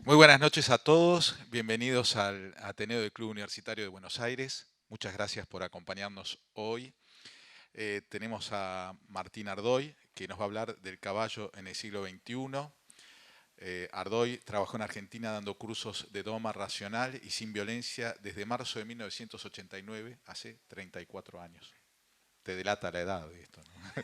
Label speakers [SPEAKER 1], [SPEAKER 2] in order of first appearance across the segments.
[SPEAKER 1] Muy buenas noches a todos, bienvenidos al Ateneo del Club Universitario de Buenos Aires. Muchas gracias por acompañarnos hoy. Tenemos a Martín Ardoy, que nos va a hablar del caballo en el siglo XXI. Ardoy trabajó en Argentina dando cursos de doma racional y sin violencia desde marzo de 1989, hace 34 años. Te delata la edad de esto, ¿no?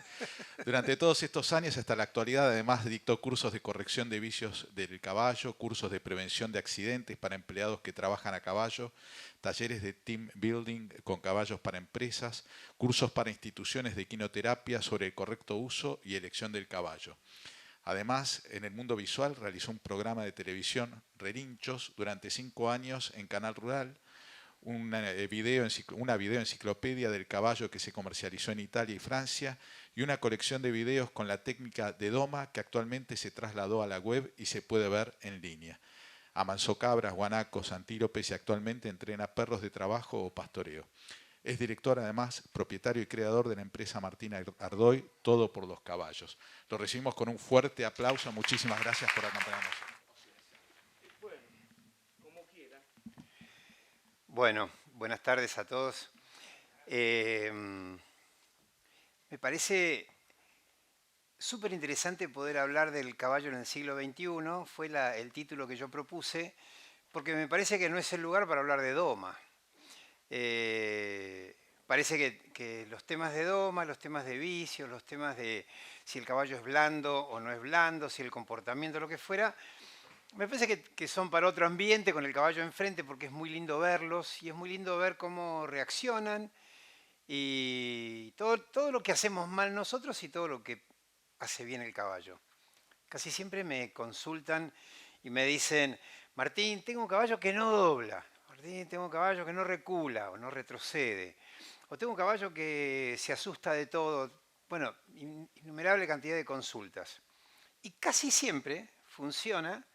[SPEAKER 1] Durante todos estos años hasta la actualidad, además, dictó cursos de corrección de vicios del caballo, cursos de prevención de accidentes para empleados que trabajan a caballo, talleres de team building con caballos para empresas, cursos para instituciones de equinoterapia sobre el correcto uso y elección del caballo. Además, en el mundo visual realizó un programa de televisión, Relinchos, durante 5 años en Canal Rural, una videoenciclopedia del caballo que se comercializó en Italia y Francia y una colección de videos con la técnica de doma que actualmente se trasladó a la web y se puede ver en línea. Amansó cabras, guanacos, antílopes y actualmente entrena perros de trabajo o pastoreo. Es director, además, propietario y creador de la empresa Martín Ardoy, Todo por los Caballos. Lo recibimos con un fuerte aplauso. Muchísimas gracias por acompañarnos.
[SPEAKER 2] Bueno, buenas tardes a todos. Eh, Me parece súper interesante poder hablar del caballo en el siglo XXI. Fue el título que yo propuse, porque me parece que no es el lugar para hablar de doma. Parece que los temas de doma, los temas de vicios, los temas de si el caballo es blando o no es blando, si el comportamiento, lo que fuera, me parece que son para otro ambiente con el caballo enfrente, porque es muy lindo verlos y es muy lindo ver cómo reaccionan y todo lo que hacemos mal nosotros y todo lo que hace bien el caballo. Casi siempre me consultan y me dicen, Martín, tengo un caballo que no dobla, Martín, tengo un caballo que no recula o no retrocede, o tengo un caballo que se asusta de todo. Bueno, innumerable cantidad de consultas. Y casi siempre funciona.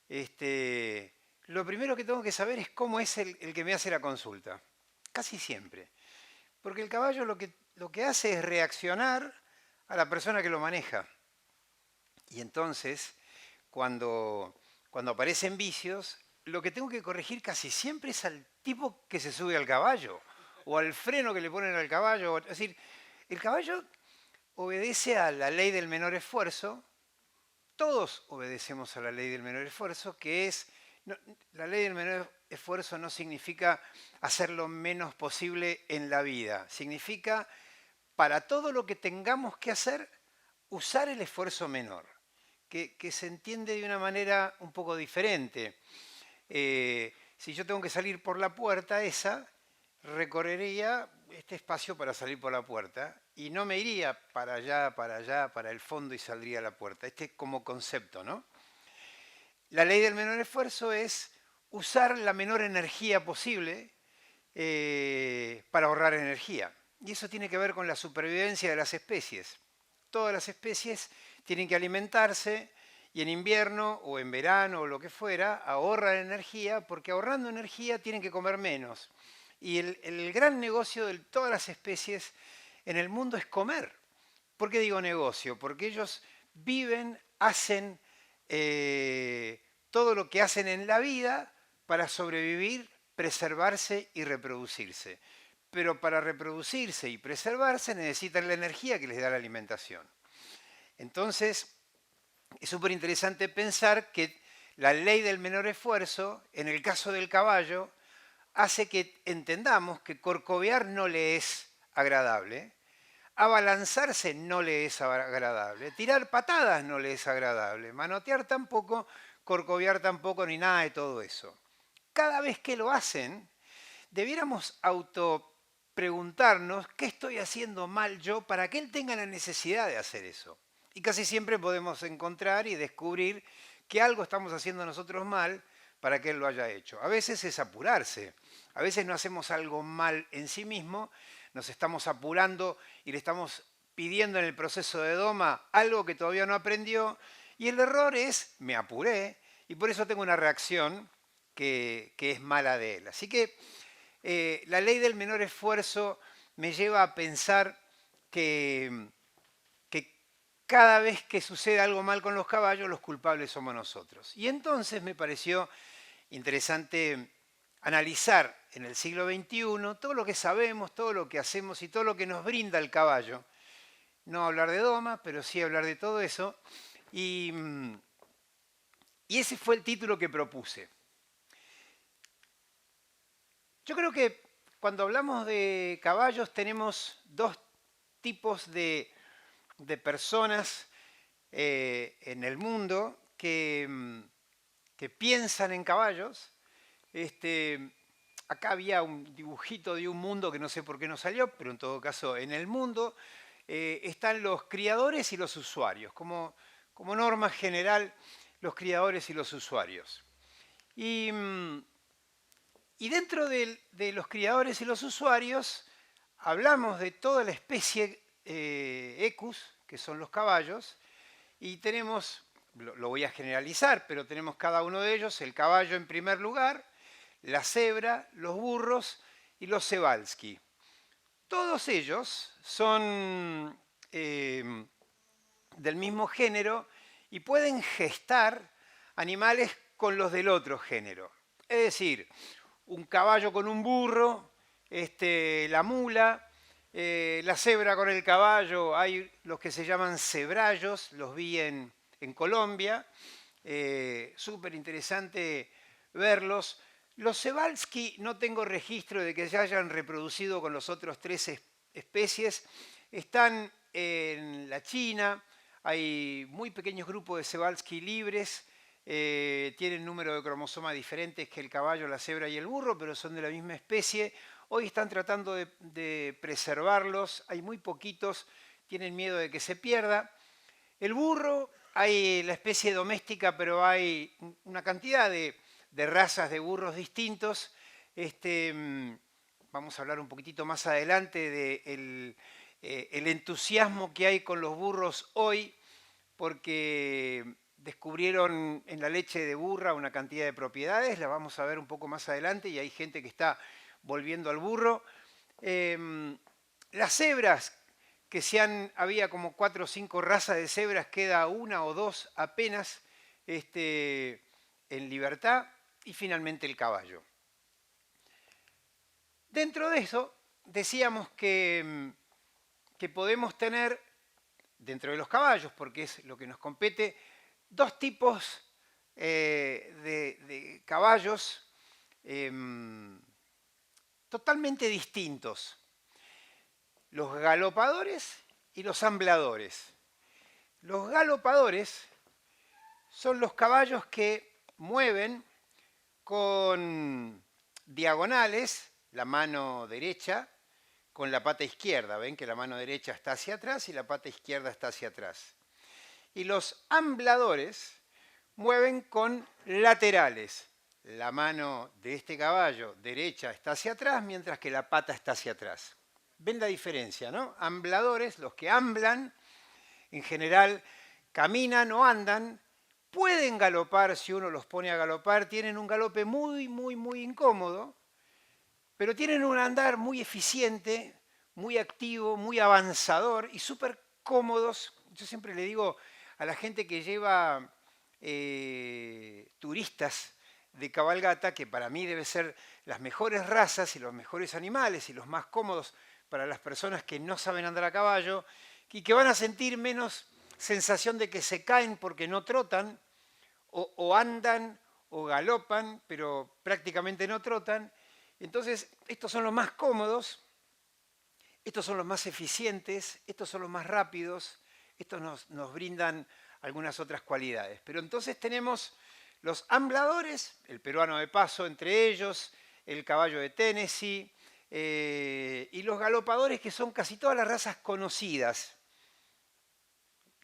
[SPEAKER 2] Lo primero que tengo que saber es cómo es el que me hace la consulta. Casi siempre. Porque el caballo lo que hace es reaccionar a la persona que lo maneja. Y entonces, cuando aparecen vicios, lo que tengo que corregir casi siempre es al tipo que se sube al caballo o al freno que le ponen al caballo. Es decir, el caballo obedece a la ley del menor esfuerzo. Todos obedecemos a la ley del menor esfuerzo, que es, la ley del menor esfuerzo no significa hacer lo menos posible en la vida, significa para todo lo que tengamos que hacer, usar el esfuerzo menor, que se entiende de una manera un poco diferente. Si yo tengo que salir por la puerta esa, recorrería este espacio para salir por la puerta y no me iría para allá, para el fondo y saldría a la puerta. Este es como concepto, ¿no? La ley del menor esfuerzo es usar la menor energía posible para ahorrar energía. Y eso tiene que ver con la supervivencia de las especies. Todas las especies tienen que alimentarse y en invierno o en verano o lo que fuera ahorran energía porque ahorrando energía tienen que comer menos. Y el gran negocio de todas las especies en el mundo es comer. ¿Por qué digo negocio? Porque ellos viven, hacen todo lo que hacen en la vida para sobrevivir, preservarse y reproducirse. Pero para reproducirse y preservarse necesitan la energía que les da la alimentación. Entonces, es súper interesante pensar que la ley del menor esfuerzo, en el caso del caballo, hace que entendamos que corcovear no le es agradable, abalanzarse no le es agradable, tirar patadas no le es agradable, manotear tampoco, corcovear tampoco, ni nada de todo eso. Cada vez que lo hacen, debiéramos auto preguntarnos qué estoy haciendo mal yo para que él tenga la necesidad de hacer eso. Y casi siempre podemos encontrar y descubrir que algo estamos haciendo nosotros mal para que él lo haya hecho. A veces es apurarse, a veces no hacemos algo mal en sí mismo, nos estamos apurando y le estamos pidiendo en el proceso de doma algo que todavía no aprendió y el error es me apuré y por eso tengo una reacción que es mala de él. Así que la ley del menor esfuerzo me lleva a pensar que, que cada vez que sucede algo mal con los caballos, los culpables somos nosotros. Y entonces me pareció interesante analizar en el siglo XXI todo lo que sabemos, todo lo que hacemos y todo lo que nos brinda el caballo. No hablar de doma, pero sí hablar de todo eso. Y ese fue el título que propuse. Yo creo que cuando hablamos de caballos tenemos dos tipos de personas en el mundo que piensan en caballos. Acá había un dibujito de un mundo que no sé por qué no salió, pero en todo caso en el mundo están los criadores y los usuarios. Como norma general, los criadores y los usuarios. Y dentro de los criadores y los usuarios hablamos de toda la especie Equus, que son los caballos, y tenemos, lo voy a generalizar, pero tenemos cada uno de ellos, el caballo en primer lugar, la cebra, los burros y los Przewalski. Todos ellos son del mismo género y pueden gestar animales con los del otro género. Es decir, un caballo con un burro, la mula, la cebra con el caballo, hay los que se llaman cebrallos, los vi en Colombia, súper interesante verlos. Los Przewalski no tengo registro de que se hayan reproducido con los otros tres especies, están en la China, hay muy pequeños grupos de Przewalski libres, tienen número de cromosomas diferentes que el caballo, la cebra y el burro, pero son de la misma especie. Hoy están tratando de preservarlos, hay muy poquitos, tienen miedo de que se pierda. El burro, hay la especie doméstica, pero hay una cantidad de razas de burros distintos. Vamos a hablar un poquitito más adelante del el entusiasmo que hay con los burros hoy, porque descubrieron en la leche de burra una cantidad de propiedades, la vamos a ver un poco más adelante, y hay gente que está volviendo al burro. Las cebras, que había como 4 o 5 razas de cebras, queda una o dos apenas en libertad, y finalmente el caballo. Dentro de eso decíamos que podemos tener, dentro de los caballos, porque es lo que nos compete, dos tipos de caballos totalmente distintos. Los galopadores y los ambladores. Los galopadores son los caballos que mueven con diagonales la mano derecha con la pata izquierda. Ven que la mano derecha está hacia atrás y la pata izquierda está hacia atrás. Y los ambladores mueven con laterales. La mano de este caballo derecha está hacia atrás, mientras que la pata está hacia atrás. ¿Ven la diferencia, no? Ambladores, los que amblan, en general caminan o andan, pueden galopar si uno los pone a galopar, tienen un galope muy, muy, muy incómodo, pero tienen un andar muy eficiente, muy activo, muy avanzador y súper cómodos. Yo siempre le digo a la gente que lleva turistas de cabalgata, que para mí deben ser las mejores razas y los mejores animales y los más cómodos para las personas que no saben andar a caballo, y que van a sentir menos sensación de que se caen porque no trotan, o andan o galopan, pero prácticamente no trotan. Entonces, estos son los más cómodos, estos son los más eficientes, estos son los más rápidos, estos nos brindan algunas otras cualidades. Pero entonces tenemos los ambladores, el peruano de paso entre ellos, el caballo de Tennessee, y los galopadores, que son casi todas las razas conocidas.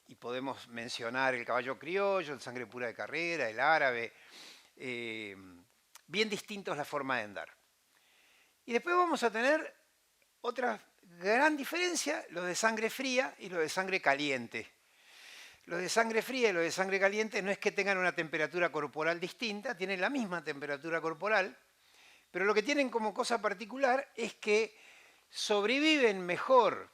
[SPEAKER 2] Y podemos mencionar el caballo criollo, el sangre pura de carrera, el árabe, bien distintos la forma de andar. Y después vamos a tener otra gran diferencia, los de sangre fría y los de sangre caliente. Los de sangre fría y los de sangre caliente no es que tengan una temperatura corporal distinta, tienen la misma temperatura corporal, pero lo que tienen como cosa particular es que sobreviven mejor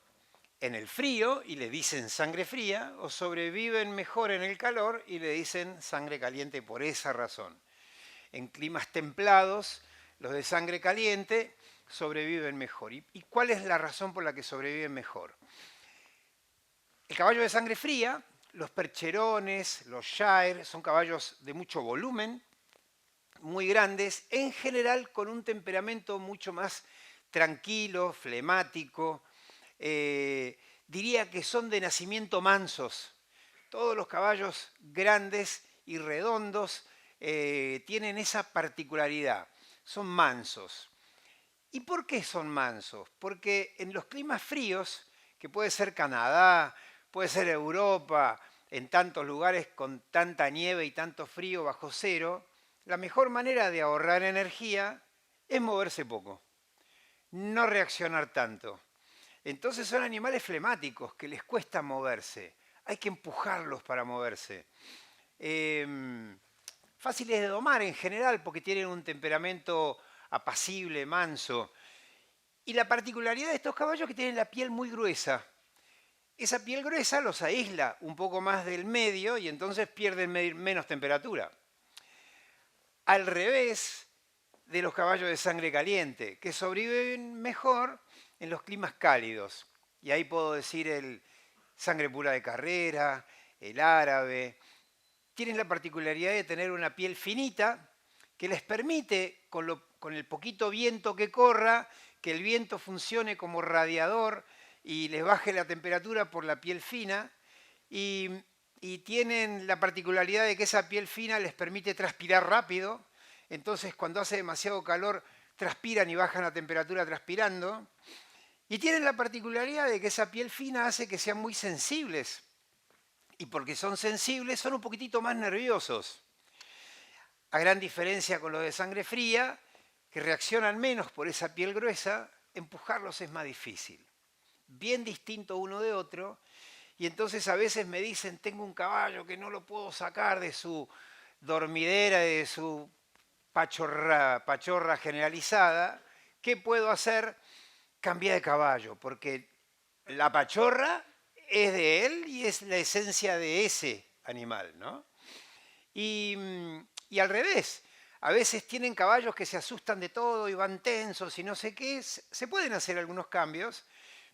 [SPEAKER 2] en el frío y le dicen sangre fría, o sobreviven mejor en el calor y le dicen sangre caliente por esa razón. En climas templados, los de sangre caliente sobreviven mejor. ¿Y cuál es la razón por la que sobreviven mejor? El caballo de sangre fría, los percherones, los shire, son caballos de mucho volumen, muy grandes, en general con un temperamento mucho más tranquilo, flemático. Diría que son de nacimiento mansos. Todos los caballos grandes y redondos tienen esa particularidad, son mansos. ¿Y por qué son mansos? Porque en los climas fríos, que puede ser Canadá, puede ser Europa, en tantos lugares con tanta nieve y tanto frío bajo cero, la mejor manera de ahorrar energía es moverse poco, no reaccionar tanto. Entonces son animales flemáticos que les cuesta moverse. Hay que empujarlos para moverse. Fáciles de domar en general porque tienen un temperamento apacible, manso. Y la particularidad de estos caballos es que tienen la piel muy gruesa. Esa piel gruesa los aísla un poco más del medio y entonces pierden menos temperatura. Al revés de los caballos de sangre caliente, que sobreviven mejor en los climas cálidos. Y ahí puedo decir el sangre pura de carrera, el árabe. Tienen la particularidad de tener una piel finita que les permite, con el poquito viento que corra, que el viento funcione como radiador y les baje la temperatura por la piel fina. Y tienen la particularidad de que esa piel fina les permite transpirar rápido. Entonces, cuando hace demasiado calor, transpiran y bajan la temperatura transpirando. Y tienen la particularidad de que esa piel fina hace que sean muy sensibles. Y porque son sensibles, son un poquitito más nerviosos. A gran diferencia con los de sangre fría, que reaccionan menos por esa piel gruesa, empujarlos es más difícil. Bien distinto uno de otro. Y entonces a veces me dicen, tengo un caballo que no lo puedo sacar de su dormidera, de su pachorra generalizada. ¿Qué puedo hacer? Cambiar de caballo, porque la pachorra es de él y es la esencia de ese animal, ¿no? Y al revés, a veces tienen caballos que se asustan de todo y van tensos y no sé qué. Se pueden hacer algunos cambios,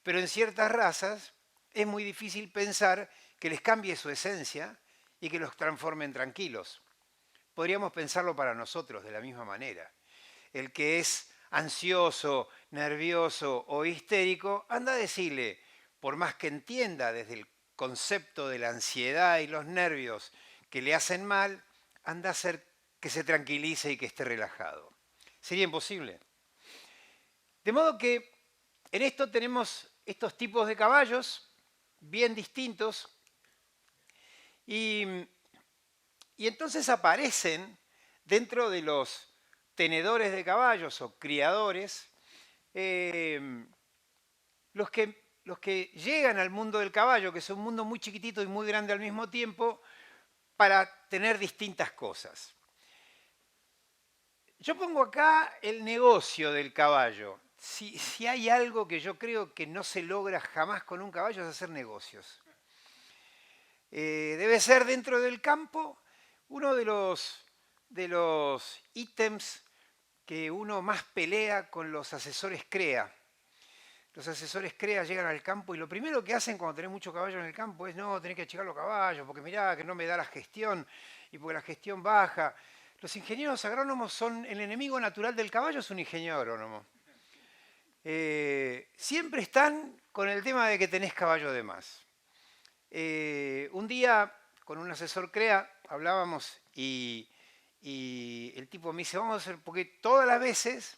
[SPEAKER 2] pero en ciertas razas es muy difícil pensar que les cambie su esencia y que los transformen tranquilos. Podríamos pensarlo para nosotros de la misma manera. El que es ansioso, nervioso o histérico, anda a decirle, por más que entienda desde el concepto de la ansiedad y los nervios que le hacen mal, anda a hacer que se tranquilice y que esté relajado. Sería imposible. De modo que en esto tenemos estos tipos de caballos bien distintos y entonces aparecen dentro de los tenedores de caballos o criadores los que llegan al mundo del caballo, que es un mundo muy chiquitito y muy grande al mismo tiempo, para tener distintas cosas. Yo pongo acá el negocio del caballo. Si hay algo que yo creo que no se logra jamás con un caballo es hacer negocios. Debe ser dentro del campo uno de los ítems que uno más pelea con los asesores CREA. Los asesores CREA llegan al campo y lo primero que hacen cuando tenés mucho caballo en el campo es no, tenés que achicar los caballos, porque mirá que no me da la gestión y porque la gestión baja. Los ingenieros agrónomos son el enemigo natural del caballo, es un ingeniero agrónomo. Siempre están con el tema de que tenés caballo de más. Un día con un asesor CREA hablábamos y el tipo me dice, vamos a hacer, porque todas las veces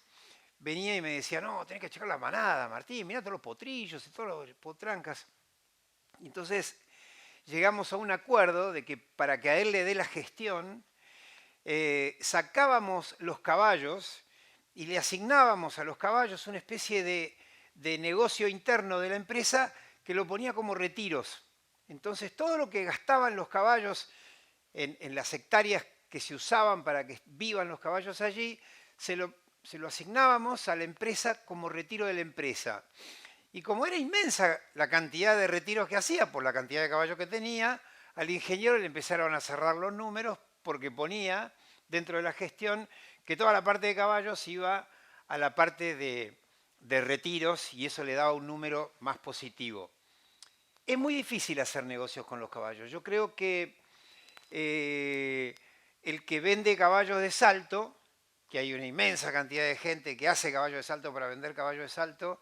[SPEAKER 2] venía y me decía, no, tenés que checar la manada, Martín, mirá todos los potrillos y todos los potrancas. Y entonces llegamos a un acuerdo de que para que a él le dé la gestión, sacábamos los caballos y le asignábamos a los caballos una especie de negocio interno de la empresa que lo ponía como retiros. Entonces todo lo que gastaban los caballos en las hectáreas que se usaban para que vivan los caballos allí, se lo asignábamos a la empresa como retiro de la empresa. Y como era inmensa la cantidad de retiros que hacía por la cantidad de caballos que tenía, al ingeniero le empezaron a cerrar los números porque ponía dentro de la gestión que toda la parte de caballos iba a la parte de retiros y eso le daba un número más positivo. Es muy difícil hacer negocios con los caballos. Yo creo que el que vende caballos de salto, que hay una inmensa cantidad de gente que hace caballos de salto para vender caballos de salto,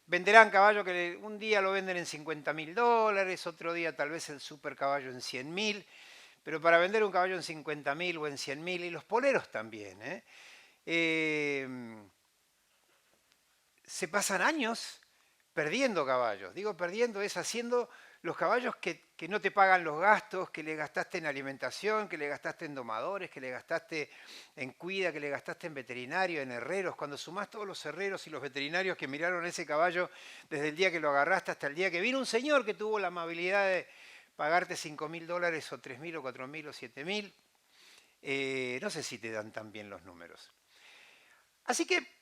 [SPEAKER 2] venderán caballos que un día lo venden en $50.000, otro día tal vez el super caballo en 100.000, pero para vender un caballo en 50.000 o en 100.000, y los poleros también, se pasan años perdiendo caballos. Digo perdiendo es haciendo los caballos que no te pagan los gastos, que le gastaste en alimentación, que le gastaste en domadores, que le gastaste en cuida, que le gastaste en veterinario, en herreros. Cuando sumás todos los herreros y los veterinarios que miraron ese caballo desde el día que lo agarraste hasta el día que vino un señor que tuvo la amabilidad de pagarte $5.000 o 3.000 o 4.000 o 7.000, no sé si te dan tan bien los números. Así que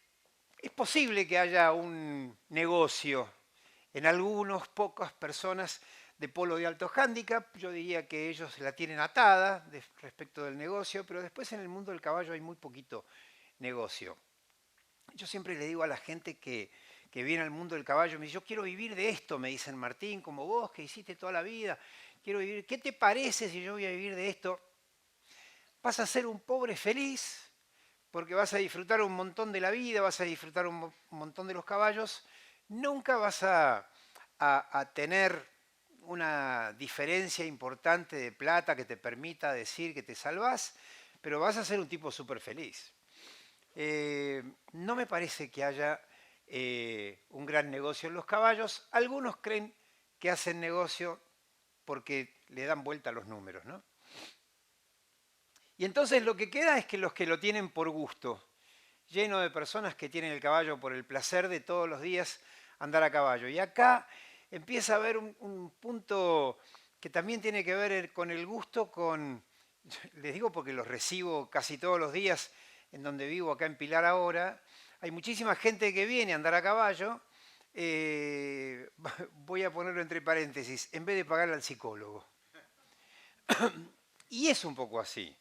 [SPEAKER 2] es posible que haya un negocio en algunas pocas personas de polo de alto hándicap. Yo diría que ellos la tienen atada respecto del negocio, pero después en el mundo del caballo hay muy poquito negocio. Yo siempre le digo a la gente que viene al mundo del caballo, me dice, yo quiero vivir de esto, me dicen, Martín, como vos que hiciste toda la vida, quiero vivir, ¿qué te parece si yo voy a vivir de esto? Vas a ser un pobre feliz, porque vas a disfrutar un montón de la vida, vas a disfrutar un montón de los caballos, nunca vas a tener una diferencia importante de plata que te permita decir que te salvás, pero vas a ser un tipo súper feliz. No me parece que haya un gran negocio en los caballos. Algunos creen que hacen negocio porque le dan vuelta a los números, ¿no? Y entonces lo que queda es que los que lo tienen por gusto, lleno de personas que tienen el caballo por el placer de todos los días andar a caballo. Y acá empieza a haber un punto que también tiene que ver con el gusto, les digo porque los recibo casi todos los días en donde vivo, acá en Pilar ahora, hay muchísima gente que viene a andar a caballo, voy a ponerlo entre paréntesis, en vez de pagarle al psicólogo. Y es un poco así.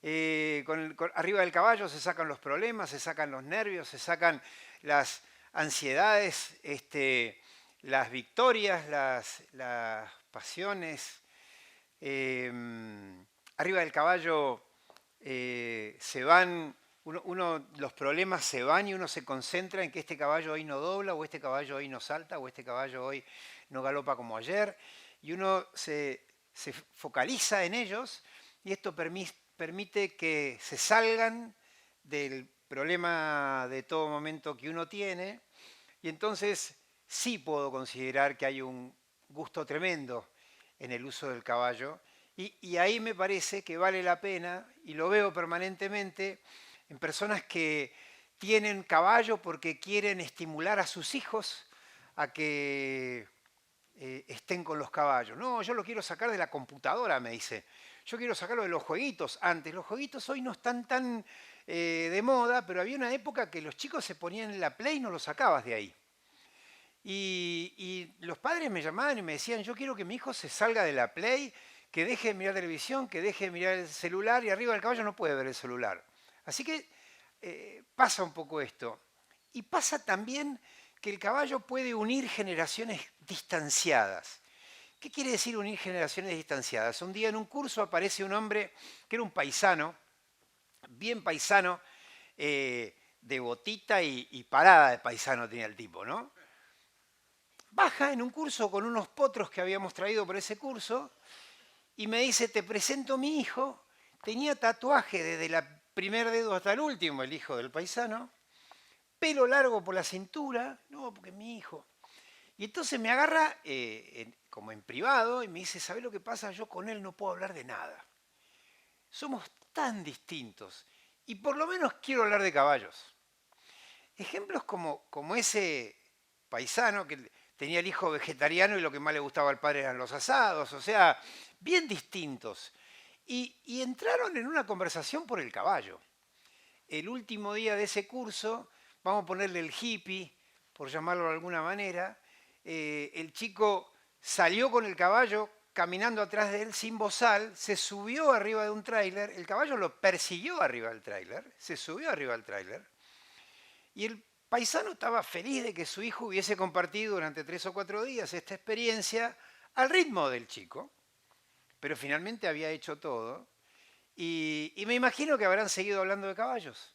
[SPEAKER 2] Arriba del caballo se sacan los problemas, se sacan los nervios, se sacan las ansiedades, las victorias, las pasiones. Arriba del caballo se van, los problemas se van y uno se concentra en que este caballo hoy no dobla, o este caballo hoy no salta, o este caballo hoy no galopa como ayer, y uno se focaliza en ellos, y esto permite que se salgan del problema de todo momento que uno tiene, y entonces sí puedo considerar que hay un gusto tremendo en el uso del caballo, y ahí me parece que vale la pena, y lo veo permanentemente, en personas que tienen caballo porque quieren estimular a sus hijos a que estén con los caballos. No, yo lo quiero sacar de la computadora, me dice. Yo quiero sacarlo de los jueguitos. Antes, los jueguitos hoy no están tan de moda, pero había una época que los chicos se ponían en la Play y no los sacabas de ahí. Y los padres me llamaban y me decían, yo quiero que mi hijo se salga de la Play, que deje de mirar televisión, que deje de mirar el celular, y arriba del caballo no puede ver el celular. Así que pasa un poco esto. Y pasa también que el caballo puede unir generaciones distanciadas. ¿Qué quiere decir unir generaciones distanciadas? Un día en un curso aparece un hombre que era un paisano, bien paisano, de botita y parada de paisano tenía el tipo, ¿no? Baja en un curso con unos potros que habíamos traído por ese curso y me dice, te presento a mi hijo, tenía tatuaje desde el primer dedo hasta el último, el hijo del paisano, pelo largo por la cintura, no, porque es mi hijo. Y entonces me agarra como en privado y me dice, ¿sabés lo que pasa? Yo con él no puedo hablar de nada. Somos tan distintos y por lo menos quiero hablar de caballos. Ejemplos como ese paisano que tenía el hijo vegetariano y lo que más le gustaba al padre eran los asados, o sea, bien distintos. Y entraron en una conversación por el caballo. El último día de ese curso, vamos a ponerle el hippie, por llamarlo de alguna manera, el chico salió con el caballo caminando atrás de él sin bozal, se subió arriba de un tráiler, el caballo lo persiguió arriba del tráiler, se subió arriba del tráiler, y el paisano estaba feliz de que su hijo hubiese compartido durante 3 o 4 días esta experiencia al ritmo del chico, pero finalmente había hecho todo, y me imagino que habrán seguido hablando de caballos.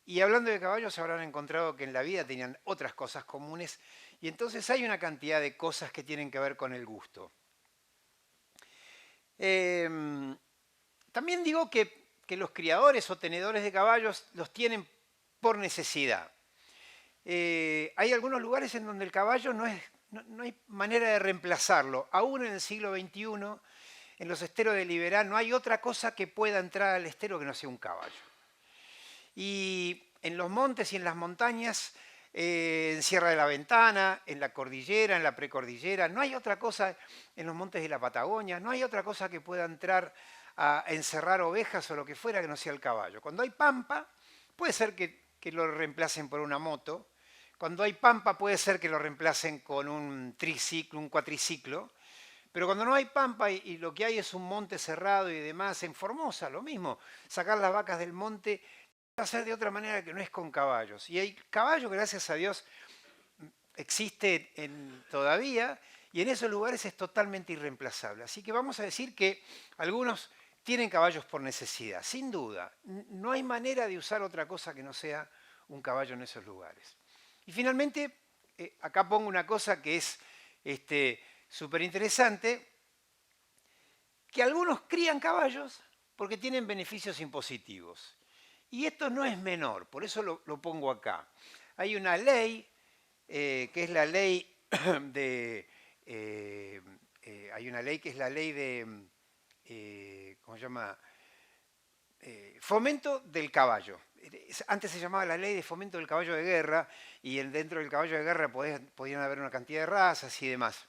[SPEAKER 2] Y hablando de caballos se habrán encontrado que en la vida tenían otras cosas comunes, y entonces hay una cantidad de cosas que tienen que ver con el gusto. También digo que los criadores o tenedores de caballos los tienen por necesidad. Hay algunos lugares en donde el caballo no hay manera de reemplazarlo. Aún en el siglo XXI, en los esteros de Liberá, no hay otra cosa que pueda entrar al estero que no sea un caballo. Y en los montes y en las montañas, en Sierra de la Ventana, en la cordillera, en la precordillera, no hay otra cosa, en los montes de la Patagonia, no hay otra cosa que pueda entrar a encerrar ovejas o lo que fuera que no sea el caballo. Cuando hay pampa, puede ser que lo reemplacen por una moto. Cuando hay pampa puede ser que lo reemplacen con un triciclo, un cuatriciclo. Pero cuando no hay pampa y lo que hay es un monte cerrado y demás, en Formosa lo mismo, sacar las vacas del monte va a ser de otra manera que no es con caballos. Y el caballo, gracias a Dios, existe todavía y en esos lugares es totalmente irreemplazable. Así que vamos a decir que algunos tienen caballos por necesidad, sin duda. No hay manera de usar otra cosa que no sea un caballo en esos lugares. Y finalmente, acá pongo una cosa que es súper interesante, que algunos crían caballos porque tienen beneficios impositivos. Y esto no es menor, por eso lo pongo acá. Hay una ley, que es la ley de... hay una ley que es la ley de... ¿cómo se llama? Fomento del caballo. Antes se llamaba la ley de fomento del caballo de guerra y dentro del caballo de guerra podían haber una cantidad de razas y demás.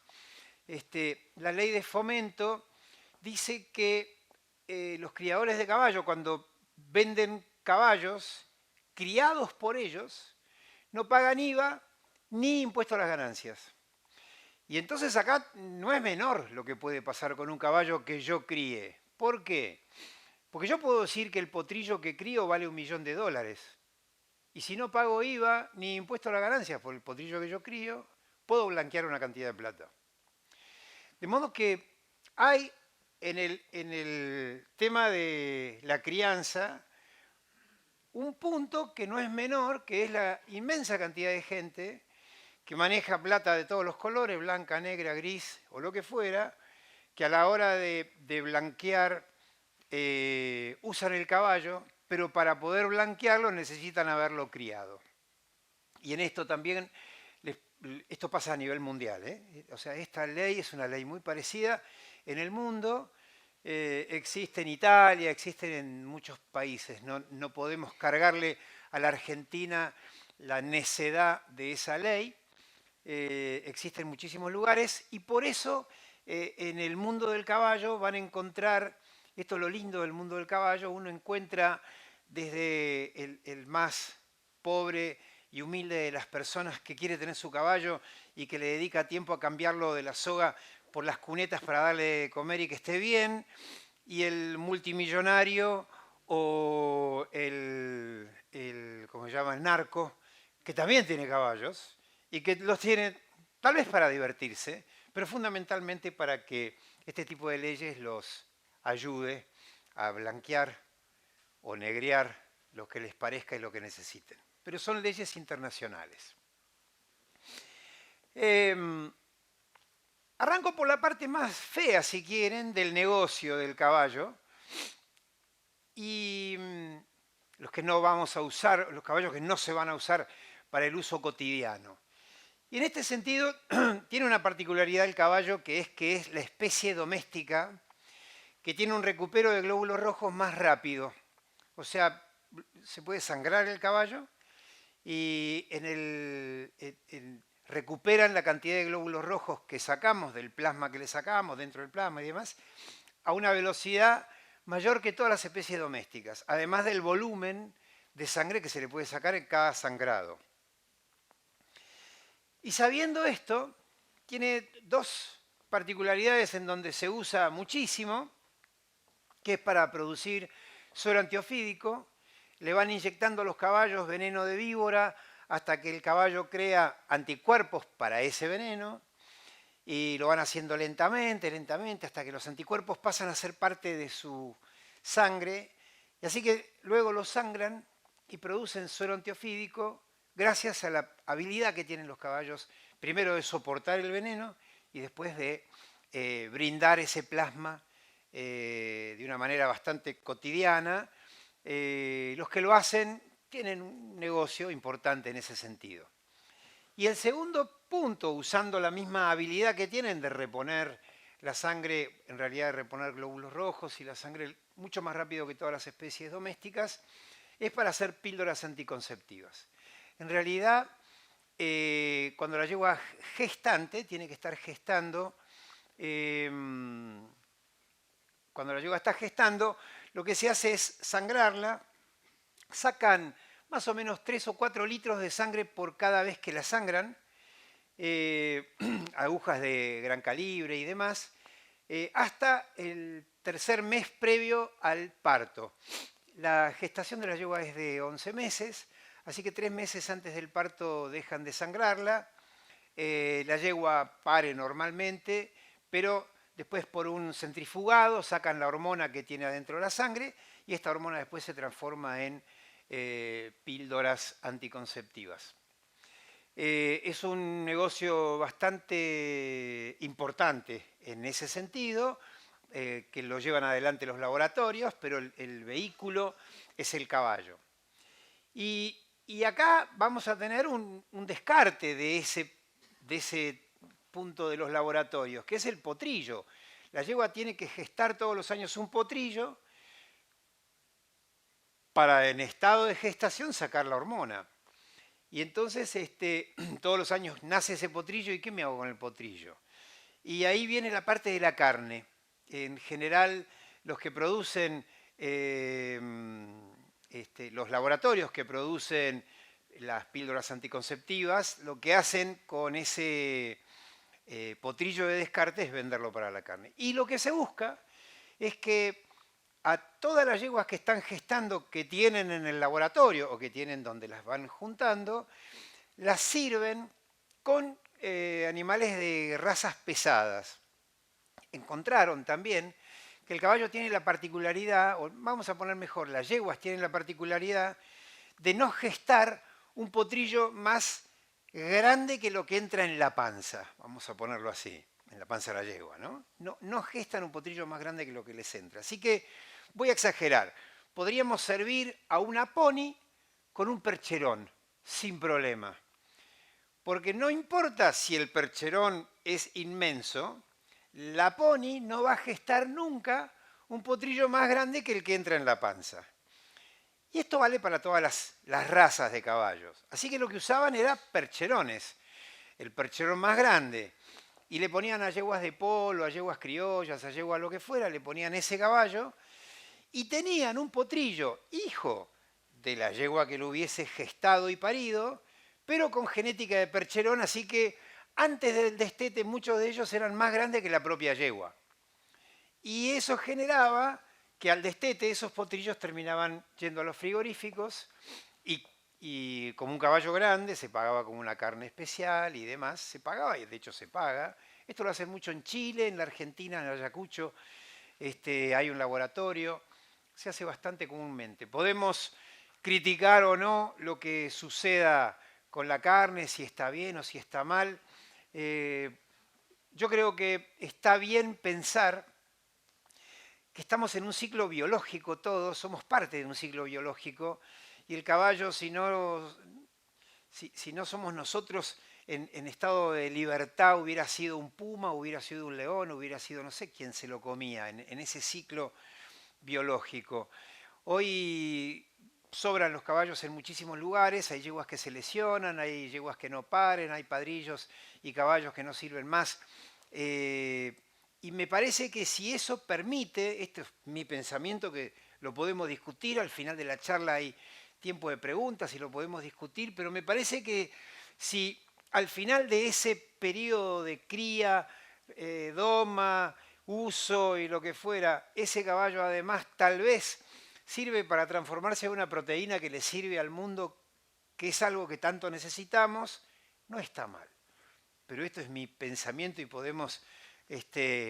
[SPEAKER 2] La ley de fomento dice que los criadores de caballo, cuando venden caballos criados por ellos, no pagan IVA ni impuesto a las ganancias. Y entonces acá no es menor lo que puede pasar con un caballo que yo críe. ¿Por qué? Porque yo puedo decir que el potrillo que crío vale $1.000.000. Y si no pago IVA ni impuesto a las ganancias por el potrillo que yo crío, puedo blanquear una cantidad de plata. De modo que hay en el tema de la crianza un punto que no es menor, que es la inmensa cantidad de gente que maneja plata de todos los colores, blanca, negra, gris o lo que fuera, que a la hora de blanquear usan el caballo, pero para poder blanquearlo necesitan haberlo criado. Y en esto también, esto pasa a nivel mundial, O sea, esta ley es una ley muy parecida en el mundo, existe en Italia, existe en muchos países. No podemos cargarle a la Argentina la necedad de esa ley, existe en muchísimos lugares y por eso en el mundo del caballo van a encontrar, esto es lo lindo del mundo del caballo, uno encuentra desde el más pobre y humilde de las personas que quiere tener su caballo y que le dedica tiempo a cambiarlo de la soga por las cunetas para darle de comer y que esté bien, y el multimillonario o ¿cómo se llama? El narco, que también tiene caballos y que los tiene tal vez para divertirse, pero fundamentalmente para que este tipo de leyes los ayude a blanquear o negrear lo que les parezca y lo que necesiten. Pero son leyes internacionales. Arranco por la parte más fea, si quieren, del negocio del caballo. Y los que no vamos a usar, los caballos que no se van a usar para el uso cotidiano. Y en este sentido, tiene una particularidad el caballo que es la especie doméstica que tiene un recupero de glóbulos rojos más rápido. O sea, se puede sangrar el caballo y recuperan la cantidad de glóbulos rojos que sacamos del plasma que le sacamos, dentro del plasma y demás, a una velocidad mayor que todas las especies domésticas, además del volumen de sangre que se le puede sacar en cada sangrado. Y sabiendo esto, tiene dos particularidades en donde se usa muchísimo, que es para producir suero antiofídico. Le van inyectando a los caballos veneno de víbora hasta que el caballo crea anticuerpos para ese veneno, y lo van haciendo lentamente, lentamente, hasta que los anticuerpos pasan a ser parte de su sangre, y así que luego los sangran y producen suero antiofídico gracias a la habilidad que tienen los caballos, primero de soportar el veneno y después de brindar ese plasma de una manera bastante cotidiana. Los que lo hacen tienen un negocio importante en ese sentido. Y el segundo punto, usando la misma habilidad que tienen de reponer la sangre, en realidad de reponer glóbulos rojos y la sangre mucho más rápido que todas las especies domésticas, es para hacer píldoras anticonceptivas. En realidad, cuando la yegua gestante tiene que estar gestando, cuando la yegua está gestando, lo que se hace es sangrarla, sacan más o menos 3 o 4 litros de sangre por cada vez que la sangran, agujas de gran calibre y demás, hasta el tercer mes previo al parto. La gestación de la yegua es de 11 meses, así que 3 meses antes del parto dejan de sangrarla. La yegua pare normalmente, pero después por un centrifugado sacan la hormona que tiene adentro la sangre y esta hormona después se transforma en píldoras anticonceptivas. Es un negocio bastante importante en ese sentido, que lo llevan adelante los laboratorios, pero el vehículo es el caballo. Y acá vamos a tener un descarte de ese punto de los laboratorios, que es el potrillo. La yegua tiene que gestar todos los años un potrillo para en estado de gestación sacar la hormona. Y entonces todos los años nace ese potrillo, ¿y qué me hago con el potrillo? Y ahí viene la parte de la carne. En general, los que producen, los laboratorios que producen las píldoras anticonceptivas, lo que hacen con ese potrillo de descarte es venderlo para la carne. Y lo que se busca es que a todas las yeguas que están gestando, que tienen en el laboratorio o que tienen donde las van juntando, las sirven con animales de razas pesadas. Encontraron también que el caballo tiene la particularidad, o vamos a poner mejor, las yeguas tienen la particularidad de no gestar un potrillo más grande que lo que entra en la panza, vamos a ponerlo así, en la panza de la yegua, ¿no? No gestan un potrillo más grande que lo que les entra. Así que voy a exagerar, podríamos servir a una pony con un percherón, sin problema. Porque no importa si el percherón es inmenso, la pony no va a gestar nunca un potrillo más grande que el que entra en la panza. Y esto vale para todas las razas de caballos. Así que lo que usaban era percherones, el percherón más grande. Y le ponían a yeguas de polo, a yeguas criollas, a yeguas lo que fuera, le ponían ese caballo y tenían un potrillo, hijo de la yegua que lo hubiese gestado y parido, pero con genética de percherón, así que antes del destete muchos de ellos eran más grandes que la propia yegua. Y eso generaba que al destete esos potrillos terminaban yendo a los frigoríficos y como un caballo grande se pagaba como una carne especial y demás, se pagaba y de hecho se paga. Esto lo hacen mucho en Chile, en la Argentina, en Ayacucho, hay un laboratorio, se hace bastante comúnmente. Podemos criticar o no lo que suceda con la carne, si está bien o si está mal. Yo creo que está bien pensar que estamos en un ciclo biológico todos, somos parte de un ciclo biológico, y el caballo, si no somos nosotros en estado de libertad, hubiera sido un puma, hubiera sido un león, hubiera sido no sé quién se lo comía en ese ciclo biológico. Hoy sobran los caballos en muchísimos lugares, hay yeguas que se lesionan, hay yeguas que no paren, hay padrillos y caballos que no sirven más. Y me parece que si eso permite, este es mi pensamiento, que lo podemos discutir, al final de la charla hay tiempo de preguntas y lo podemos discutir, pero me parece que si al final de ese periodo de cría, doma, uso y lo que fuera, ese caballo además tal vez sirve para transformarse en una proteína que le sirve al mundo, que es algo que tanto necesitamos, no está mal. Pero esto es mi pensamiento y podemos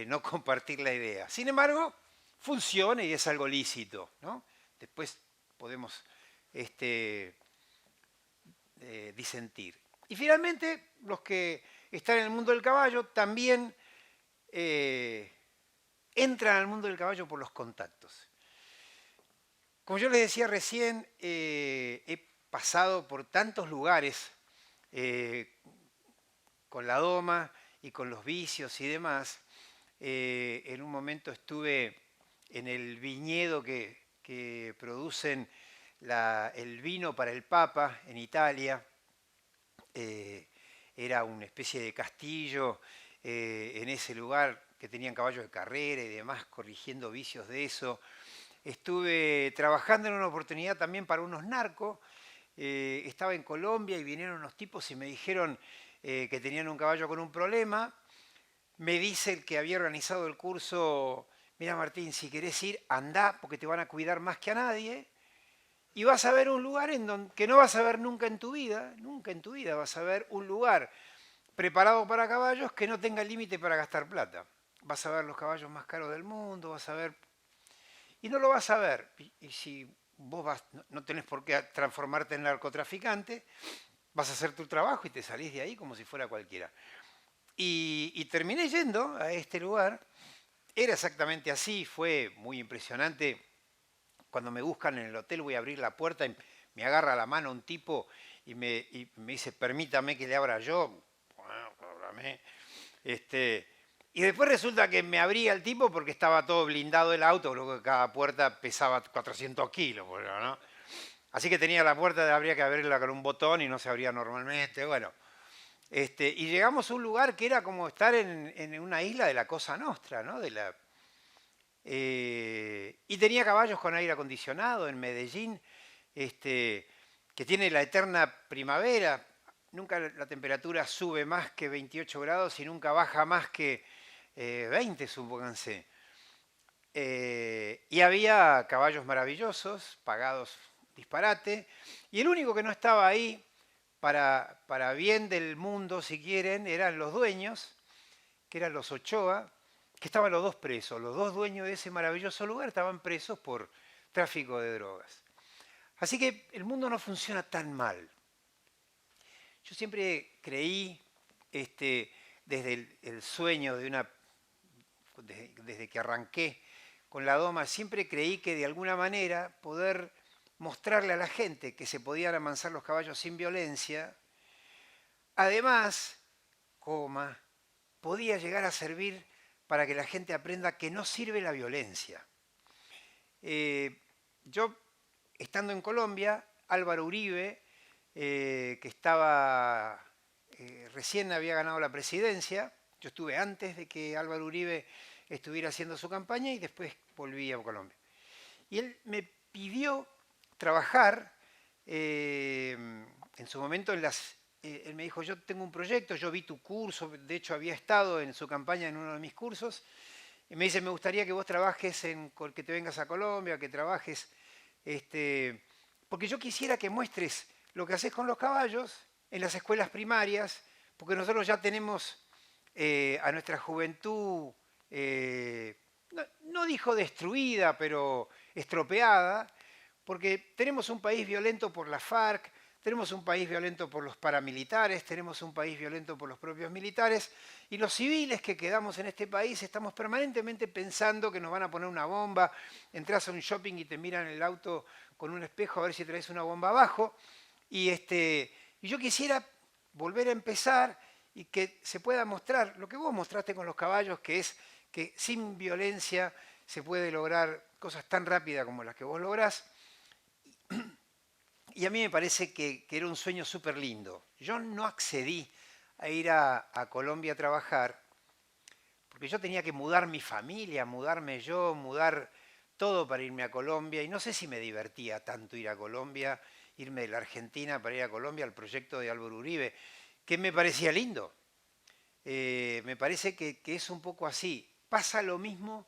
[SPEAKER 2] no compartir la idea. Sin embargo, funciona y es algo lícito, ¿no? Después podemos disentir. Y finalmente, los que están en el mundo del caballo también entran al mundo del caballo por los contactos. Como yo les decía recién, he pasado por tantos lugares con la doma y con los vicios y demás. En un momento estuve en el viñedo que producen el vino para el Papa en Italia. Era una especie de castillo en ese lugar que tenían caballos de carrera y demás, corrigiendo vicios de eso. Estuve trabajando en una oportunidad también para unos narcos. Estaba en Colombia y vinieron unos tipos y me dijeron que tenían un caballo con un problema. Me dice el que había organizado el curso: mira Martín, si querés ir, andá porque te van a cuidar más que a nadie. Y vas a ver un lugar que no vas a ver nunca en tu vida vas a ver un lugar preparado para caballos que no tenga límite para gastar plata. Vas a ver los caballos más caros del mundo, vas a ver... Y no lo vas a ver. Y si vos no tenés por qué transformarte en narcotraficante, vas a hacer tu trabajo y te salís de ahí como si fuera cualquiera. Y terminé yendo a este lugar. Era exactamente así, fue muy impresionante. Cuando me buscan en el hotel voy a abrir la puerta y me agarra la mano un tipo y me dice: permítame que le abra yo. Bueno, ábrame. Y después resulta que me abría el tipo porque estaba todo blindado el auto, luego que cada puerta pesaba 400 kilos, ¿no? Así que tenía la puerta, habría que abrirla con un botón y no se abría normalmente. Bueno, y llegamos a un lugar que era como estar en una isla de la Cosa Nostra, ¿no? Y tenía caballos con aire acondicionado en Medellín, que tiene la eterna primavera. Nunca la temperatura sube más que 28 grados y nunca baja más que 20, supónganse. Y había caballos maravillosos, pagados disparate, y el único que no estaba ahí, para bien del mundo, si quieren, eran los dueños, que eran los Ochoa, que estaban los dos presos. Los dos dueños de ese maravilloso lugar estaban presos por tráfico de drogas. Así que el mundo no funciona tan mal. Yo siempre creí, desde el sueño desde que arranqué con la doma, siempre creí que de alguna manera poder mostrarle a la gente que se podían amansar los caballos sin violencia, además, podía llegar a servir para que la gente aprenda que no sirve la violencia. Yo, estando en Colombia, Álvaro Uribe, que estaba, recién había ganado la presidencia, yo estuve antes de que Álvaro Uribe estuviera haciendo su campaña y después volví a Colombia. Y él me pidió trabajar, en su momento él me dijo: yo tengo un proyecto, yo vi tu curso, de hecho había estado en su campaña en uno de mis cursos, y me dice: me gustaría que vos trabajes, que te vengas a Colombia, que trabajes, porque yo quisiera que muestres lo que haces con los caballos en las escuelas primarias, porque nosotros ya tenemos a nuestra juventud, no dijo destruida, pero estropeada, porque tenemos un país violento por la FARC, tenemos un país violento por los paramilitares, tenemos un país violento por los propios militares, y los civiles que quedamos en este país estamos permanentemente pensando que nos van a poner una bomba. Entras a un shopping y te miran el auto con un espejo a ver si traes una bomba abajo, y yo quisiera volver a empezar y que se pueda mostrar lo que vos mostraste con los caballos, que es que sin violencia se puede lograr cosas tan rápidas como las que vos lográs. Y a mí me parece que era un sueño súper lindo. Yo no accedí a ir a Colombia a trabajar porque yo tenía que mudar mi familia, mudarme yo, mudar todo para irme a Colombia. Y no sé si me divertía tanto ir a Colombia, irme de la Argentina para ir a Colombia al proyecto de Álvaro Uribe, que me parecía lindo. Me parece que es un poco así. Pasa lo mismo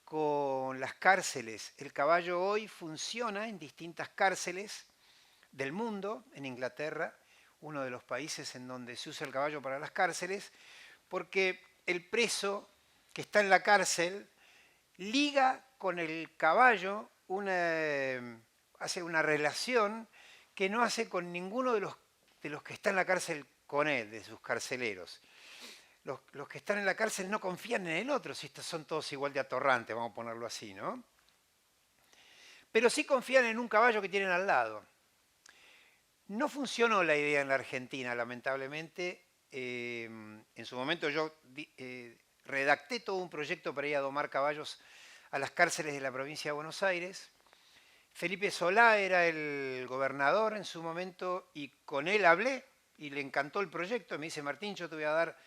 [SPEAKER 2] con las cárceles. El caballo hoy funciona en distintas cárceles del mundo, en Inglaterra, uno de los países en donde se usa el caballo para las cárceles, porque el preso que está en la cárcel liga con el caballo hace una relación que no hace con ninguno de los que está en la cárcel con él, de sus carceleros. Los que están en la cárcel no confían en el otro, si estos son todos igual de atorrantes, vamos a ponerlo así, ¿no? Pero sí confían en un caballo que tienen al lado. No funcionó la idea en la Argentina, lamentablemente. En su momento yo redacté todo un proyecto para ir a domar caballos a las cárceles de la provincia de Buenos Aires. Felipe Solá era el gobernador en su momento y con él hablé y le encantó el proyecto. Me dice, Martín, yo te voy a dar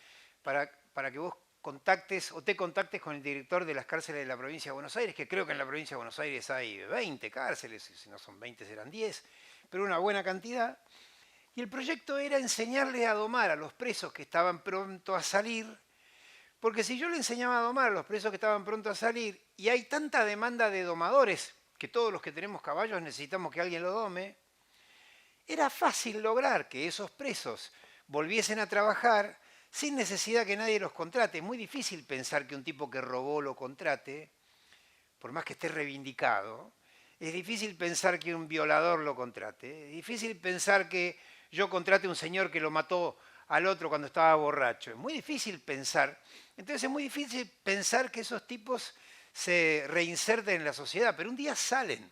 [SPEAKER 2] para que vos contactes o te contactes con el director de las cárceles de la provincia de Buenos Aires, que creo que en la provincia de Buenos Aires hay 20 cárceles, si no son 20 serán 10, pero una buena cantidad. Y el proyecto era enseñarle a domar a los presos que estaban pronto a salir, porque si yo le enseñaba a domar a los presos que estaban pronto a salir, y hay tanta demanda de domadores, que todos los que tenemos caballos necesitamos que alguien lo dome, era fácil lograr que esos presos volviesen a trabajar sin necesidad que nadie los contrate. Es muy difícil pensar que un tipo que robó lo contrate, por más que esté reivindicado. Es difícil pensar que un violador lo contrate. Es difícil pensar que yo contrate a un señor que lo mató al otro cuando estaba borracho. Es muy difícil pensar. Entonces es muy difícil pensar que esos tipos se reinserten en la sociedad, pero un día salen.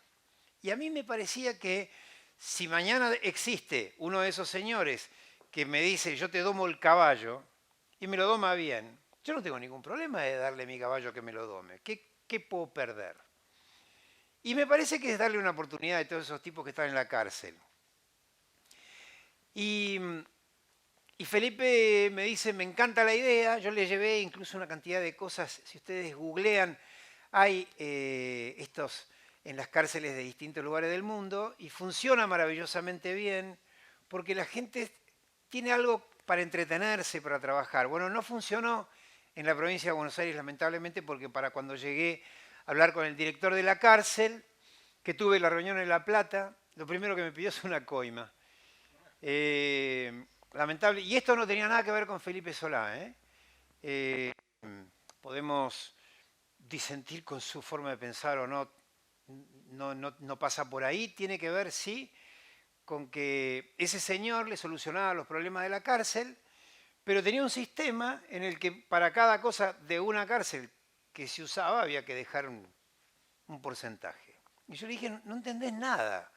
[SPEAKER 2] Y a mí me parecía que si mañana existe uno de esos señores que me dice yo te domo el caballo y me lo doma bien, yo no tengo ningún problema de darle mi caballo que me lo dome. ¿Qué puedo perder? Y me parece que es darle una oportunidad a todos esos tipos que están en la cárcel. Y, y Felipe me dice, me encanta la idea, yo le llevé incluso una cantidad de cosas, si ustedes googlean, hay estos en las cárceles de distintos lugares del mundo y funciona maravillosamente bien porque la gente tiene algo para entretenerse, para trabajar. Bueno, no funcionó en la provincia de Buenos Aires, lamentablemente, porque para cuando llegué a hablar con el director de la cárcel, que tuve la reunión en La Plata, lo primero que me pidió es una coima. Lamentable. Y esto no tenía nada que ver con Felipe Solá. Podemos disentir con su forma de pensar o no, no pasa por ahí. Tiene que ver, sí, con que ese señor le solucionaba los problemas de la cárcel, pero tenía un sistema en el que para cada cosa de una cárcel que se usaba había que dejar un porcentaje. Y yo le dije, no entendés nada,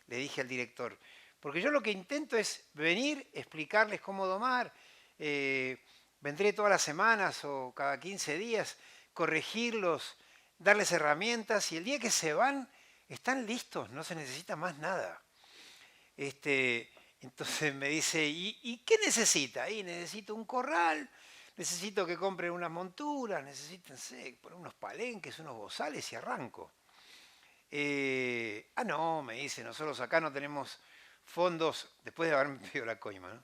[SPEAKER 2] le dije al director, porque yo lo que intento es venir, explicarles cómo domar, vendré todas las semanas o cada 15 días, corregirlos, darles herramientas y el día que se van están listos, no se necesita más nada. Entonces me dice, ¿y qué necesita? Y necesito un corral, necesito que compren unas monturas, necesito, no sé, poner unos palenques, unos bozales y arranco. No, me dice, nosotros acá no tenemos fondos, después de haberme pedido la coima, ¿no?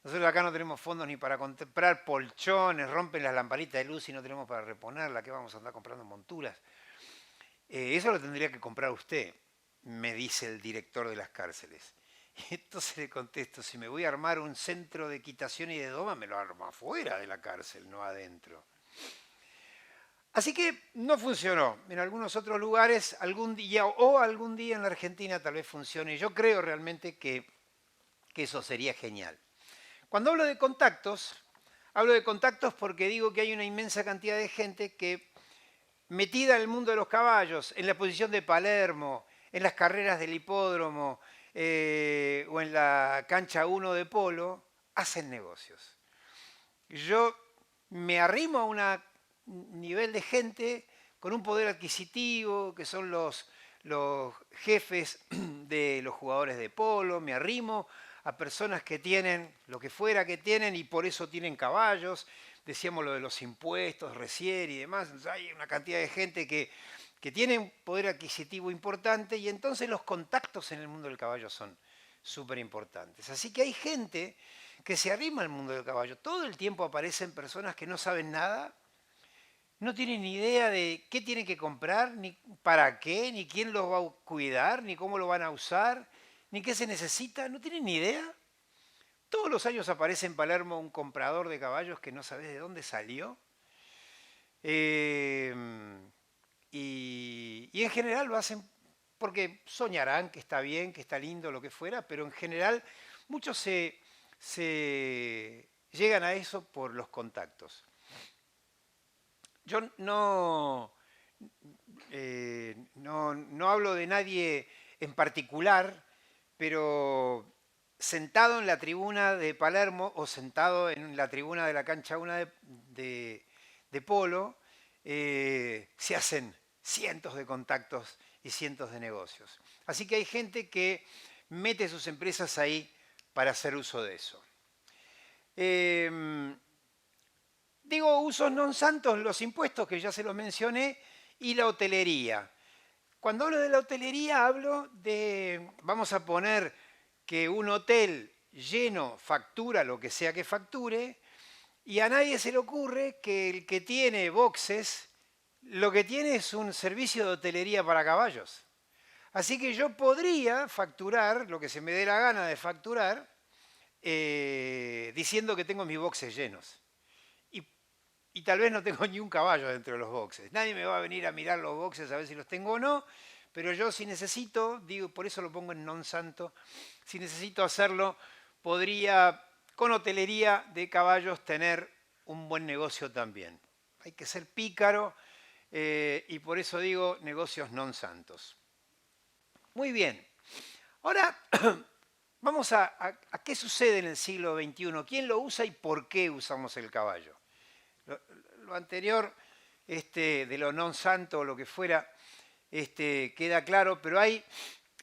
[SPEAKER 2] Nosotros acá no tenemos fondos ni para comprar polchones, rompen las lamparitas de luz y no tenemos para reponerla, ¿qué vamos a andar comprando monturas? Eso lo tendría que comprar usted, me dice el director de las cárceles. Y entonces le contesto, si me voy a armar un centro de equitación y de doma, me lo armo afuera de la cárcel, no adentro. Así que no funcionó. En algunos otros lugares, algún día en la Argentina tal vez funcione. Yo creo realmente que eso sería genial. Cuando hablo de contactos porque digo que hay una inmensa cantidad de gente que metida en el mundo de los caballos, en la exposición de Palermo, en las carreras del hipódromo o en la cancha 1 de polo, hacen negocios. Yo me arrimo a un nivel de gente con un poder adquisitivo, que son los jefes de los jugadores de polo, me arrimo a personas que tienen lo que fuera que tienen y por eso tienen caballos. Decíamos lo de los impuestos, Resier y demás. Hay una cantidad de gente que tiene un poder adquisitivo importante y entonces los contactos en el mundo del caballo son súper importantes. Así que hay gente que se arrima al mundo del caballo. Todo el tiempo aparecen personas que no saben nada, no tienen ni idea de qué tienen que comprar, ni para qué, ni quién los va a cuidar, ni cómo lo van a usar, ni qué se necesita, no tienen ni idea. Todos los años aparece en Palermo un comprador de caballos que no sabes de dónde salió. Eh, y en general lo hacen porque soñarán que está bien, que está lindo, lo que fuera, pero en general muchos se llegan a eso por los contactos. Yo no hablo de nadie en particular, pero sentado en la tribuna de Palermo o sentado en la tribuna de la cancha 1 de polo, se hacen cientos de contactos y cientos de negocios. Así que hay gente que mete sus empresas ahí para hacer uso de eso. Digo usos non santos, los impuestos que ya se los mencioné y la hotelería. Cuando hablo de la hotelería hablo de, vamos a poner que un hotel lleno factura lo que sea que facture y a nadie se le ocurre que el que tiene boxes lo que tiene es un servicio de hotelería para caballos. Así que yo podría facturar lo que se me dé la gana de facturar diciendo que tengo mis boxes llenos. Y tal vez no tengo ni un caballo dentro de los boxes. Nadie me va a venir a mirar los boxes a ver si los tengo o no, pero yo si necesito, digo, por eso lo pongo en non santo, si necesito hacerlo, podría con hotelería de caballos tener un buen negocio también. Hay que ser pícaro y por eso digo negocios non santos. Muy bien. Ahora vamos a qué sucede en el siglo XXI, quién lo usa y por qué usamos el caballo. Lo anterior, de lo non santo o lo que fuera, queda claro, pero hay